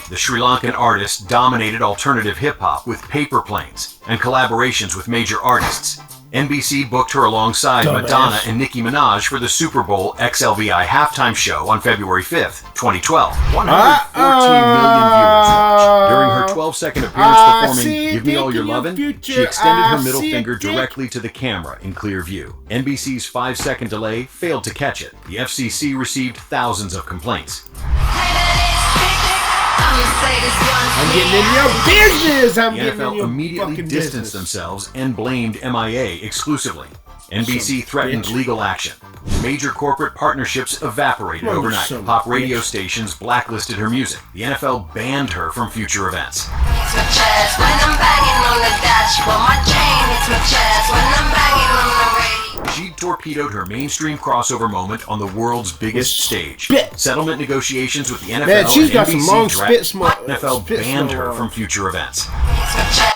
The Sri Lankan artist dominated alternative hip-hop with paper planes and collaborations with major artists. NBC booked her alongside Madonna and Nicki Minaj for the Super Bowl XLVI halftime show on February 5th, 2012. 114 million viewers watched. During her 12-second appearance performing Give Me All Your Lovin', she extended her middle finger directly to the camera in clear view. NBC's 5-second delay failed to catch it. The FCC received thousands of complaints. You say I'm getting in your business. I'm The getting in NFL your immediately fucking distanced business. themselves and blamed MIA exclusively. NBC threatened bitch. legal action. Major corporate partnerships evaporated Mother overnight. son of a Pop radio bitch. stations blacklisted her music. The NFL banned her from future events. It's my chest when I'm banging on the dashboard. My chain hits my chest when I'm banging on the radio. She torpedoed her mainstream crossover moment on the world's biggest stage. Spit. Settlement negotiations with the NFL Man, she's and got NBC some long dragged- spit smoke. NFL spit banned smoke her on. from future events. It's my chest.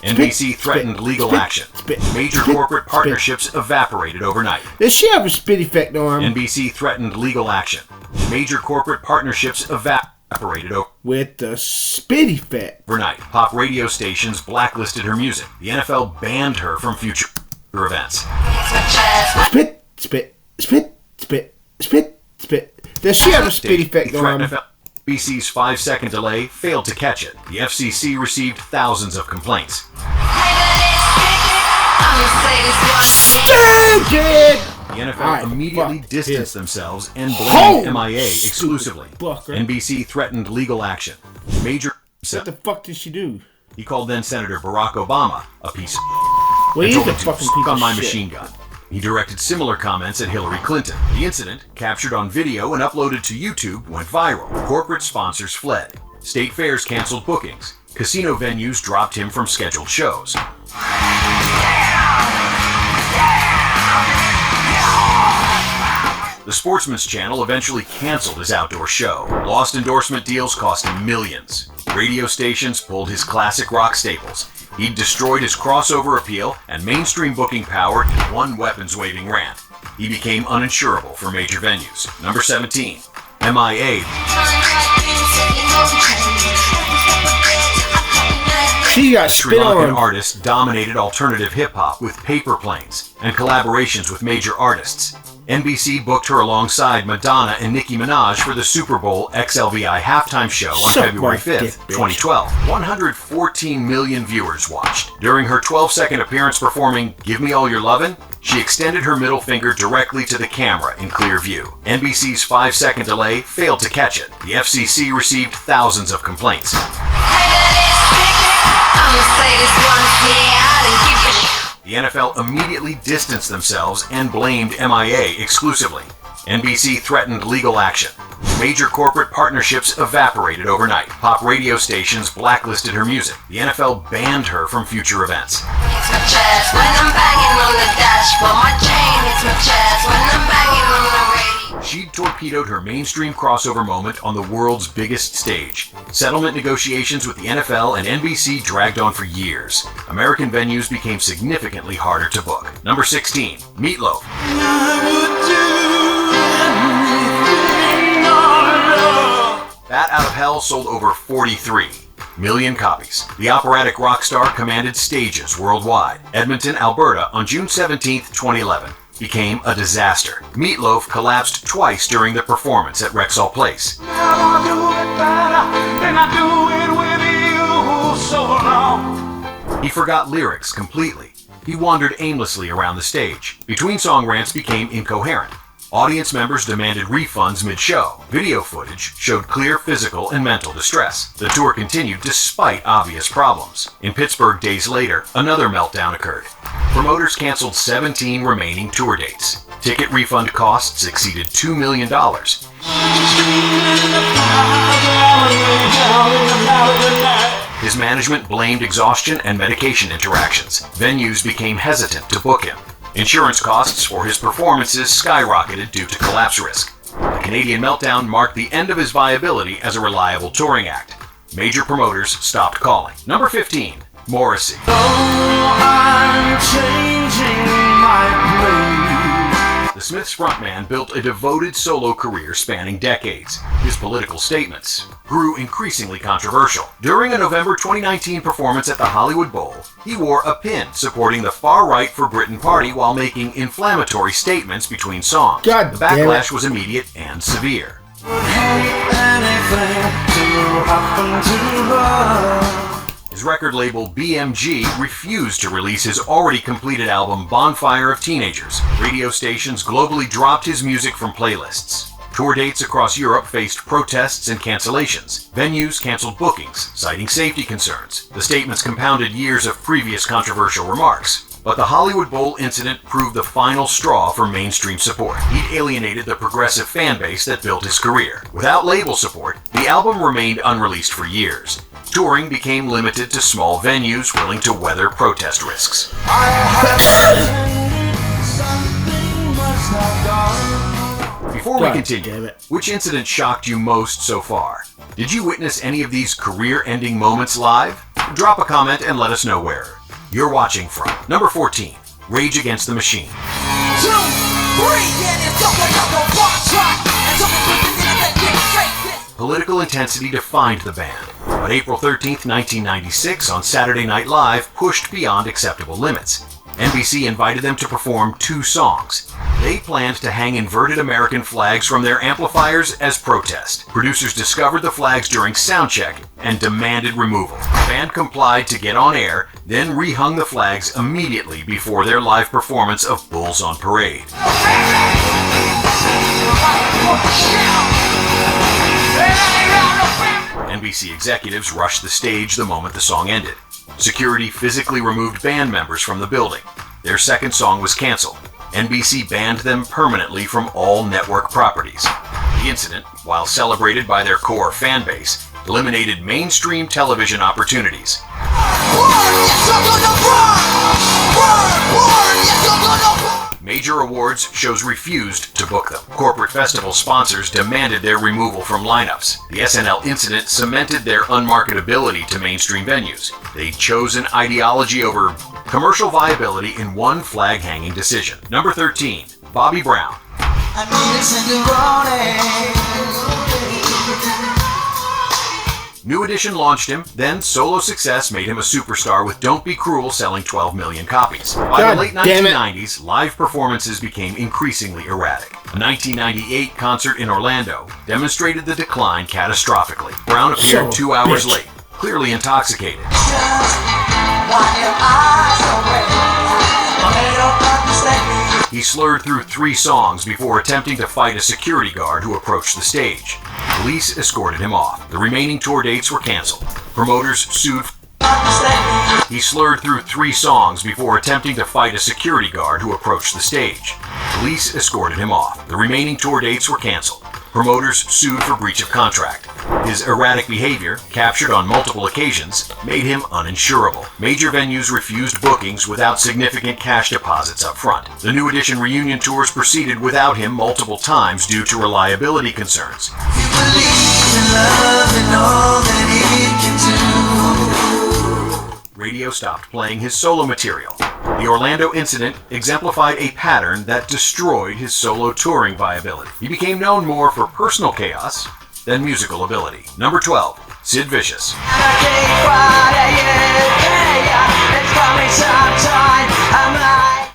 NBC threatened legal spit, action. spit, Major spit, corporate spit. partnerships evaporated overnight. Does she have a spit effect on NBC threatened legal action. Major corporate partnerships evaporated with the spit effect? overnight. Pop radio stations blacklisted her music. The NFL banned her from future events. It's my chest. Spit, spit, spit, spit, spit, spit. Does she have a spit effect Threatened on? NFL. NBC's 5-second delay failed to catch it. The FCC received thousands of complaints. Stupid! The NFL Alright, immediately fuck distanced this. themselves and blamed Holy MIA stupid exclusively. fucker. NBC threatened legal action. Major. What the fuck did she do? He called then Senator Barack Obama a piece of. Well, and he's told a him to fucking stick piece on of my shit. machine gun. He directed similar comments at Hillary Clinton. The incident, captured on video and uploaded to YouTube, went viral. Corporate sponsors fled. State fairs canceled bookings. Casino venues dropped him from scheduled shows. The Sportsman's Channel eventually canceled his outdoor show. Lost endorsement deals cost him millions. Radio stations pulled his classic rock staples. He'd destroyed his crossover appeal and mainstream booking power in one weapons-waving rant. He became uninsurable for major venues. Number 17, MIA. She got Sri spit Lankan on. artists dominated alternative hip-hop with paper planes and collaborations with major artists. NBC booked her alongside Madonna and Nicki Minaj for the Super Bowl XLVI halftime show on Suck February my 5th, dick, bitch. 2012. 114 million viewers watched. During her 12-second appearance performing Give Me All Your Lovin', she extended her middle finger directly to the camera in clear view. NBC's 5-second delay failed to catch it. The FCC received thousands of complaints. The NFL immediately distanced themselves and blamed MIA exclusively. NBC threatened legal action. Major corporate partnerships evaporated overnight. Pop radio stations blacklisted her music. The NFL banned her from future events. It's my chest when I'm banging on the dashboard. My chain hits my chest when I'm banging on the radio. She torpedoed her mainstream crossover moment on the world's biggest stage. Settlement negotiations with the NFL and NBC dragged on for years. American venues became significantly harder to book. Number 16, Meatloaf. Bat Out of Hell sold over 43 million copies. The operatic rock star commanded stages worldwide. Edmonton, Alberta, on June 17, 2011, became a disaster. Meatloaf collapsed twice during the performance at Rexall Place. He forgot lyrics completely. He wandered aimlessly around the stage. Between song rants became incoherent. Audience members demanded refunds mid-show. Video footage showed clear physical and mental distress. The tour continued despite obvious problems. In Pittsburgh days later, another meltdown occurred. Promoters canceled 17 remaining tour dates. Ticket refund costs exceeded $2 million. His management blamed exhaustion and medication interactions. Venues became hesitant to book him. Insurance costs for his performances skyrocketed due to collapse risk. The Canadian meltdown marked the end of his viability as a reliable touring act. Major promoters stopped calling. Number 15, Morrissey. The Smiths frontman built a devoted solo career spanning decades. His political statements grew increasingly controversial. During a November 2019 performance at the Hollywood Bowl, he wore a pin supporting the far-right for Britain party while making inflammatory statements between songs. God The damn it. backlash was immediate and severe. His record label BMG refused to release his already completed album Bonfire of Teenagers. Radio stations globally dropped his music from playlists. Tour dates across Europe faced protests and cancellations. Venues canceled bookings, citing safety concerns. The statements compounded years of previous controversial remarks. But the Hollywood Bowl incident proved the final straw for mainstream support. He'd alienated the progressive fan base that built his career. Without label support, the album remained unreleased for years. Touring became limited to small venues willing to weather protest risks. Before we continue, which incident shocked you most so far? Did you witness any of these career-ending moments live? Drop a comment and let us know where you're watching from. Number 14, Rage Against the Machine. Political intensity defined the band, but April 13th, 1996 on Saturday Night Live pushed beyond acceptable limits. NBC invited them to perform 2 songs. They planned to hang inverted American flags from their amplifiers as protest. Producers discovered the flags during soundcheck and demanded removal. The band complied to get on air, then rehung the flags immediately before their live performance of Bulls on Parade. NBC executives rushed the stage the moment the song ended. Security physically removed band members from the building. Their second song was canceled. NBC banned them permanently from all network properties. The incident, while celebrated by their core fan base, eliminated mainstream television opportunities. Major awards shows refused to book them. Corporate festival sponsors demanded their removal from lineups. The SNL incident cemented their unmarketability to mainstream venues. They'd chosen ideology over commercial viability in one flag-hanging decision. Number 13, Bobby Brown. New Edition launched him, then solo success made him a superstar with Don't Be Cruel selling 12 million copies. By the late 1990s, live performances became increasingly erratic. A 1998 concert in Orlando demonstrated the decline catastrophically. Brown appeared 2 hours late, clearly intoxicated. He slurred through 3 songs before attempting to fight a security guard who approached the stage. Police escorted him off. The remaining tour dates were canceled. Promoters sued. He slurred through 3 songs before attempting to fight a security guard who approached the stage. Police escorted him off. The remaining tour dates were canceled. Promoters sued for breach of contract. His erratic behavior, captured on multiple occasions, made him uninsurable. Major venues refused bookings without significant cash deposits up front. The New Edition reunion tours proceeded without him multiple times due to reliability concerns. Radio stopped playing his solo material. The Orlando incident exemplified a pattern that destroyed his solo touring viability. He became known more for personal chaos than musical ability. Number 12, Sid Vicious.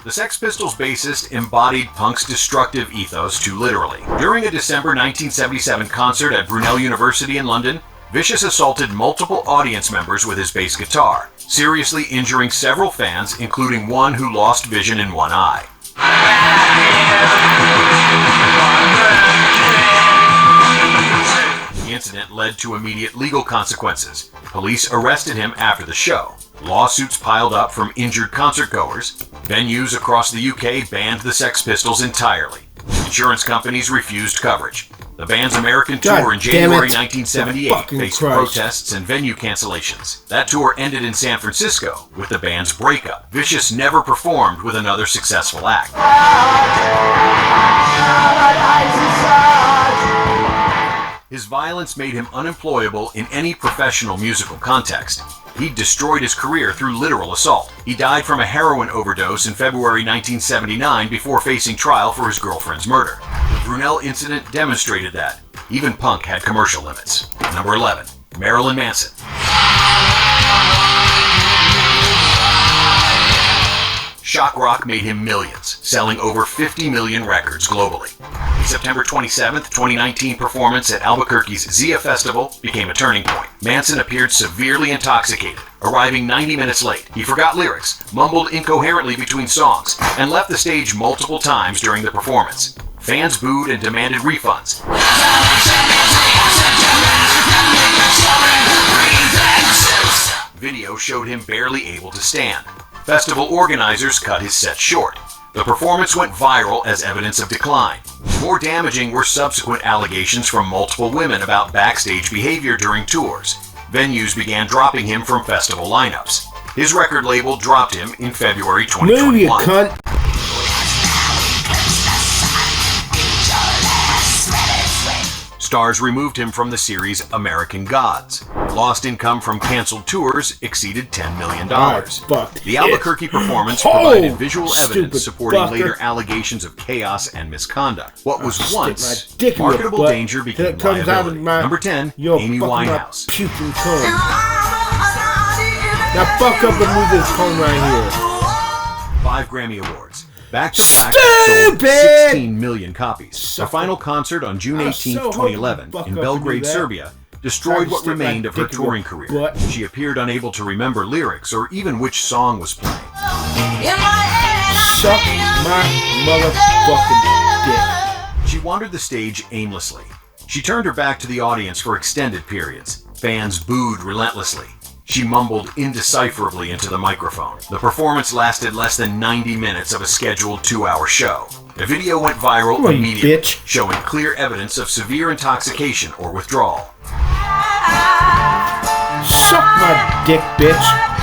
The Sex Pistols bassist embodied punk's destructive ethos too literally. During a December 1977 concert at Brunel University in London, Vicious assaulted multiple audience members with his bass guitar, seriously injuring several fans, including one who lost vision in one eye. The incident led to immediate legal consequences. Police arrested him after the show. Lawsuits piled up from injured concertgoers. Venues across the UK banned the Sex Pistols entirely. Insurance companies refused coverage. The band's American tour in January 1978 faced protests and venue cancellations. That tour ended in San Francisco with the band's breakup. Vicious never performed with another successful act. His violence made him unemployable in any professional musical context. He destroyed his career through literal assault. He died from a heroin overdose in February 1979 before facing trial for his girlfriend's murder. The Brunel incident demonstrated that even punk had commercial limits. Number 11, Marilyn Manson. Shock rock made him millions, selling over 50 million records globally. The September 27, 2019 performance at Albuquerque's Zia Festival became a turning point. Manson appeared severely intoxicated, arriving 90 minutes late. He forgot lyrics, mumbled incoherently between songs, and left the stage multiple times during the performance. Fans booed and demanded refunds. Video showed him barely able to stand. Festival organizers cut his set short. The performance went viral as evidence of decline. More damaging were subsequent allegations from multiple women about backstage behavior during tours. Venues began dropping him from festival lineups. His record label dropped him in February 2021. Move, you cunt. Stars removed him from the series American Gods. Lost income from canceled tours exceeded $10 million. The Albuquerque performance provided visual evidence supporting later allegations of chaos and misconduct. What was once marketable danger became liability. Number 10, Amy Winehouse. Puking cone. Now fuck up and move this cone right here. 5 Grammy Awards. Back-to-back sold 16 million copies. Her final concert on June 18, 2011, in Belgrade, Serbia, destroyed what remained of her touring career. She appeared unable to remember lyrics or even which song was playing. Suck my motherfucking dick. She wandered the stage aimlessly. She turned her back to the audience for extended periods. Fans booed relentlessly. She mumbled indecipherably into the microphone. The performance lasted less than 90 minutes of a scheduled 2-hour show. The video went viral immediately, showing clear evidence of severe intoxication or withdrawal. Suck my dick, bitch.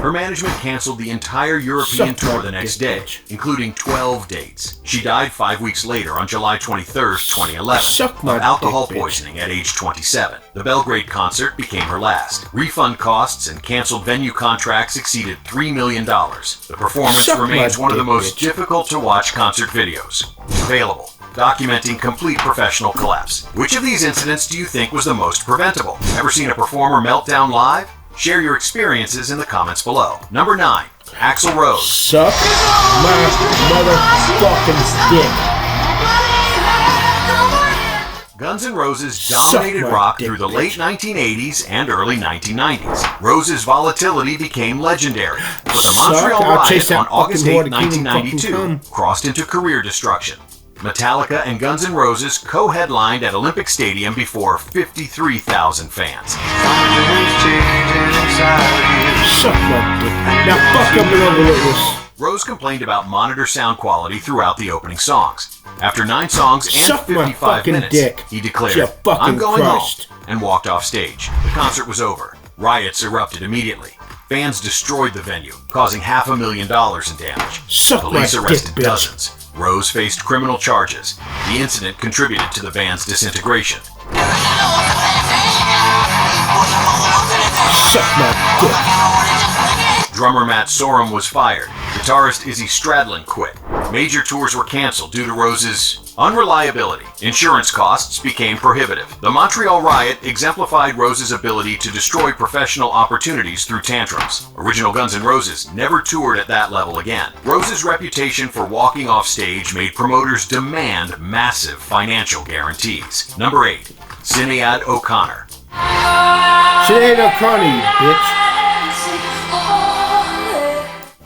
Her management canceled the entire European tour the next day, including 12 dates. She died 5 weeks later on July 23, 2011, of alcohol poisoning at age 27. The Belgrade concert became her last. Refund costs and canceled venue contracts exceeded $3 million. The performance remains one of the most difficult to watch concert videos available, documenting complete professional collapse. Which of these incidents do you think was the most preventable? Ever seen a performer meltdown live? Share your experiences in the comments below. Number 9, Axl Rose. Suck my motherfucking dick. Guns N' Roses dominated rock through the late 1980s and early 1990s. Rose's volatility became legendary, but the Montreal riot on August 8, 1992 crossed into career destruction. Metallica and Guns N' Roses co-headlined at Olympic Stadium before 53,000 fans. Suck my dick. Now fuck up and overlook this. Rose complained about monitor sound quality throughout the opening songs. After 9 songs and 55 minutes, he declared, "I'm going home," and walked off stage. The concert was over. Riots erupted immediately. Fans destroyed the venue, causing $500,000 in damage. Police arrested dozens. Rose faced criminal charges. The incident contributed to the band's disintegration. Suck my dick. Drummer Matt Sorum was fired. Guitarist Izzy Stradlin quit. Major tours were canceled due to Rose's unreliability. Insurance costs became prohibitive. The Montreal riot exemplified Rose's ability to destroy professional opportunities through tantrums. Original Guns N' Roses never toured at that level again. Rose's reputation for walking off stage made promoters demand massive financial guarantees. Number 8, Sinead O'Connor. Sinead O'Connor, you bitch.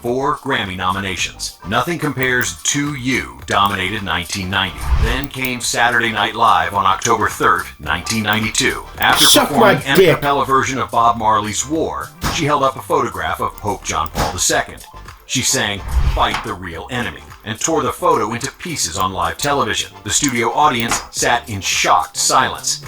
4 Grammy nominations. Nothing Compares to You dominated 1990. Then came Saturday Night Live on October 3rd, 1992. After performing an a cappella version of Bob Marley's War, she held up a photograph of Pope John Paul II. She sang "Fight the Real Enemy" and tore the photo into pieces on live television. The studio audience sat in shocked silence.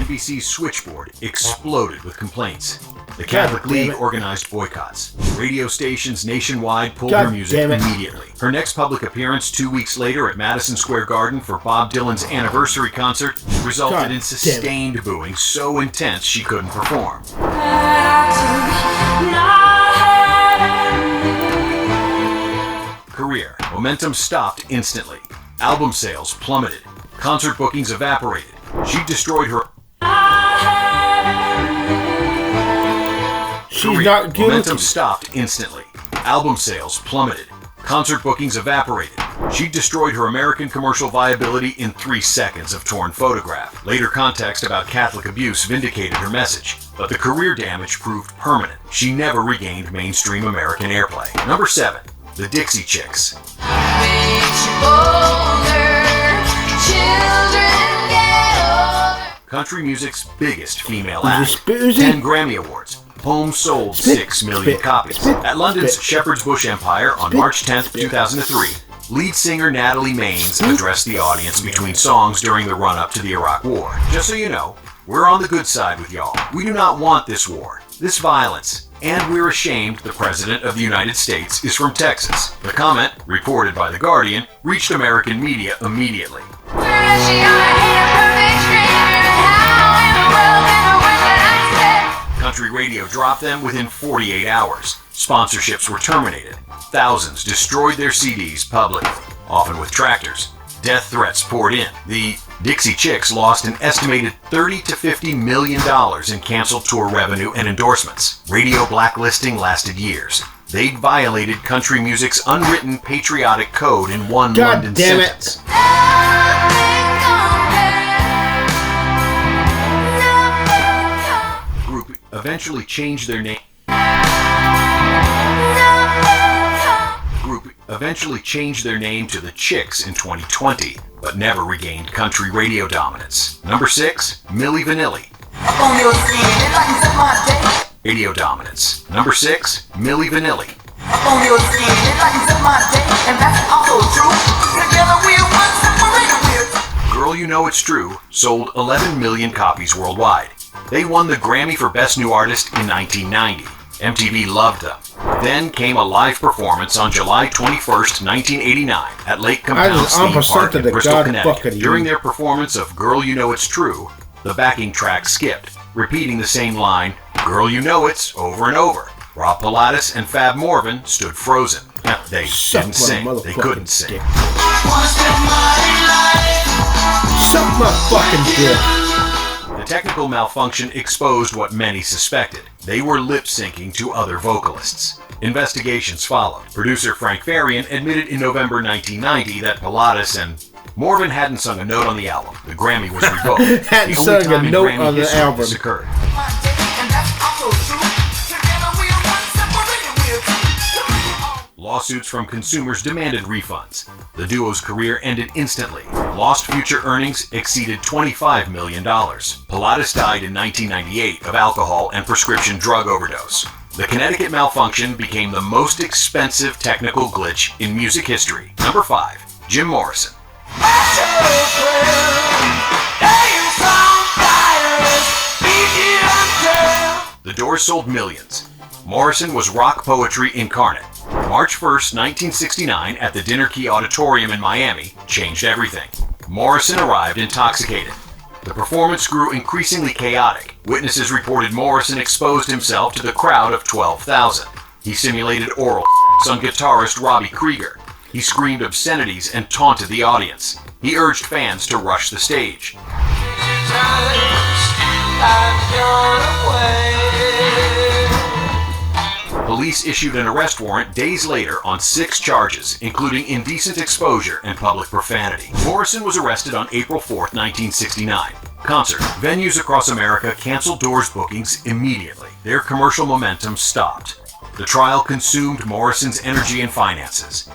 NBC's switchboard exploded with complaints. The Catholic League organized boycotts. Radio stations nationwide pulled her music immediately. Her next public appearance 2 weeks later at Madison Square Garden for Bob Dylan's anniversary concert resulted in sustained booing so intense she couldn't perform. Career. Momentum stopped instantly. Album sales plummeted. Concert bookings evaporated. She destroyed her Momentum stopped instantly. Album sales plummeted. Concert bookings evaporated. She destroyed her American commercial viability in 3 seconds of torn photograph. Later context about Catholic abuse vindicated her message. but the career damage proved permanent. She never regained mainstream American airplay. Number 7. The Dixie Chicks. Country music's biggest female act. 10 Grammy Awards. Home sold 6 million copies. At London's Shepherd's Bush Empire on March 10, 2003, lead singer Natalie Maines addressed the audience between songs during the run-up to the Iraq War. Just so you know, we're on the good side with y'all. We do not want this war, this violence, and we're ashamed the President of the United States is from Texas. The comment, reported by The Guardian, reached American media immediately. Country radio dropped them within 48 hours. Sponsorships were terminated. Thousands destroyed their CDs publicly, often with tractors. Death threats poured in. The Dixie Chicks lost an estimated $30 to $50 million in canceled tour revenue and endorsements. Radio blacklisting lasted years. They'd violated country music's unwritten patriotic code in one London sentence. The group eventually changed their name. To the Chicks in 2020, but never regained country radio dominance. Number 6, Milli Vanilli. Radio dominance. Number 6, Milli Vanilli. Girl You Know It's True sold 11 million copies worldwide. They won the Grammy for Best New Artist in 1990. MTV loved them. Then came a live performance on July 21st, 1989 at Lake Compound State Park in Bristol, Connecticut. During their performance of Girl You Know It's True, the backing track skipped, repeating the same line, Girl You Know It's, over and over. Rob Pilatus and Fab Morvan stood frozen. They didn't sing. They couldn't sing. Suck my fucking dick. The technical malfunction exposed what many suspected. They were lip-syncing to other vocalists. Investigations followed. Producer Frank Farian admitted in November 1990 that Pilatus and Morvan hadn't sung a note on the album. The Grammy was revoked. Hadn't sung a note on the album. This occurred. Lawsuits from consumers demanded refunds. The duo's career ended instantly. Lost future earnings exceeded $25 million. Pilatus died in 1998 of alcohol and prescription drug overdose. The Connecticut malfunction became the most expensive technical glitch in music history. Number 5, Jim Morrison. The Doors sold millions. Morrison was rock poetry incarnate. March 1st, 1969, at the Dinner Key Auditorium in Miami, changed everything. Morrison arrived intoxicated. The performance grew increasingly chaotic. Witnesses reported Morrison exposed himself to the crowd of 12,000. He simulated oral sex on guitarist Robbie Krieger. He screamed obscenities and taunted the audience. He urged fans to rush the stage. Police issued an arrest warrant days later on 6 charges, including indecent exposure and public profanity. Morrison was arrested on April 4, 1969. Concert venues across America canceled Doors bookings immediately. Their commercial momentum stopped. The trial consumed Morrison's energy and finances.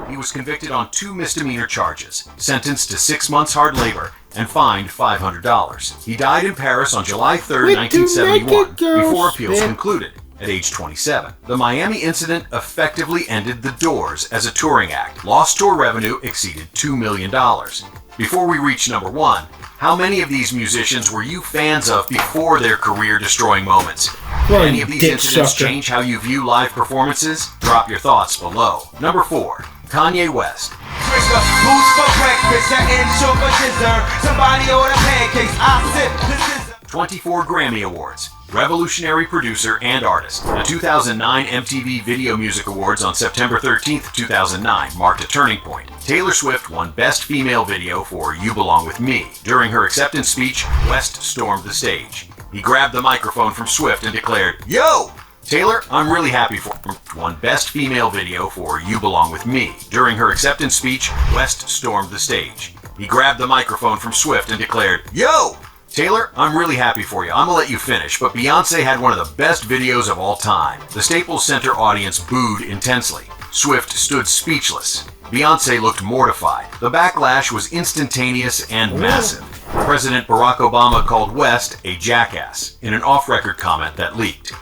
He was convicted on 2 misdemeanor charges, sentenced to 6 months hard labor, and fined $500. He died in Paris on July 3, 1971, before appeals concluded, at age 27. The Miami incident effectively ended the Doors as a touring act. Lost tour revenue exceeded $2 million. Before we reach number 1, how many of these musicians were you fans of before their career-destroying moments? Did any of these incidents change how you view live performances? Drop your thoughts below. Number 4, Kanye West. 24 Grammy Awards. Revolutionary producer and artist. The 2009 MTV Video Music Awards on September 13, 2009 marked a turning point. Taylor Swift won Best Female Video for You Belong With Me. During her acceptance speech, West stormed the stage. He grabbed the microphone from Swift and declared, "Yo! Taylor, I'm really happy for her." Won Best Female Video for You Belong With Me. During her acceptance speech, West stormed the stage. He grabbed the microphone from Swift and declared, "Yo! Taylor, I'm really happy for you. I'm gonna let you finish, but Beyonce had one of the best videos of all time." The Staples Center audience booed intensely. Swift stood speechless. Beyonce looked mortified. The backlash was instantaneous and massive. President Barack Obama called West a jackass in an off-record comment that leaked.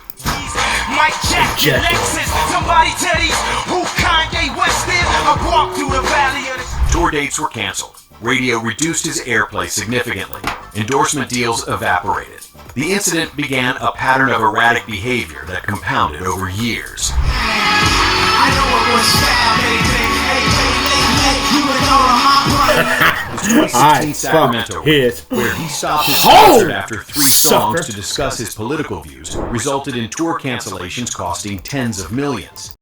Mike Jack, Lexus, somebody tell these who Kanye West is. I walk through the valley of the... Tour dates were canceled. Radio reduced his airplay significantly. Endorsement deals evaporated. The incident began a pattern of erratic behavior that compounded over years. I know it was style, baby. You would know my His 2016 Sacramento where he stopped his concert after 3 songs to discuss his political views, resulted in tour cancellations costing tens of millions.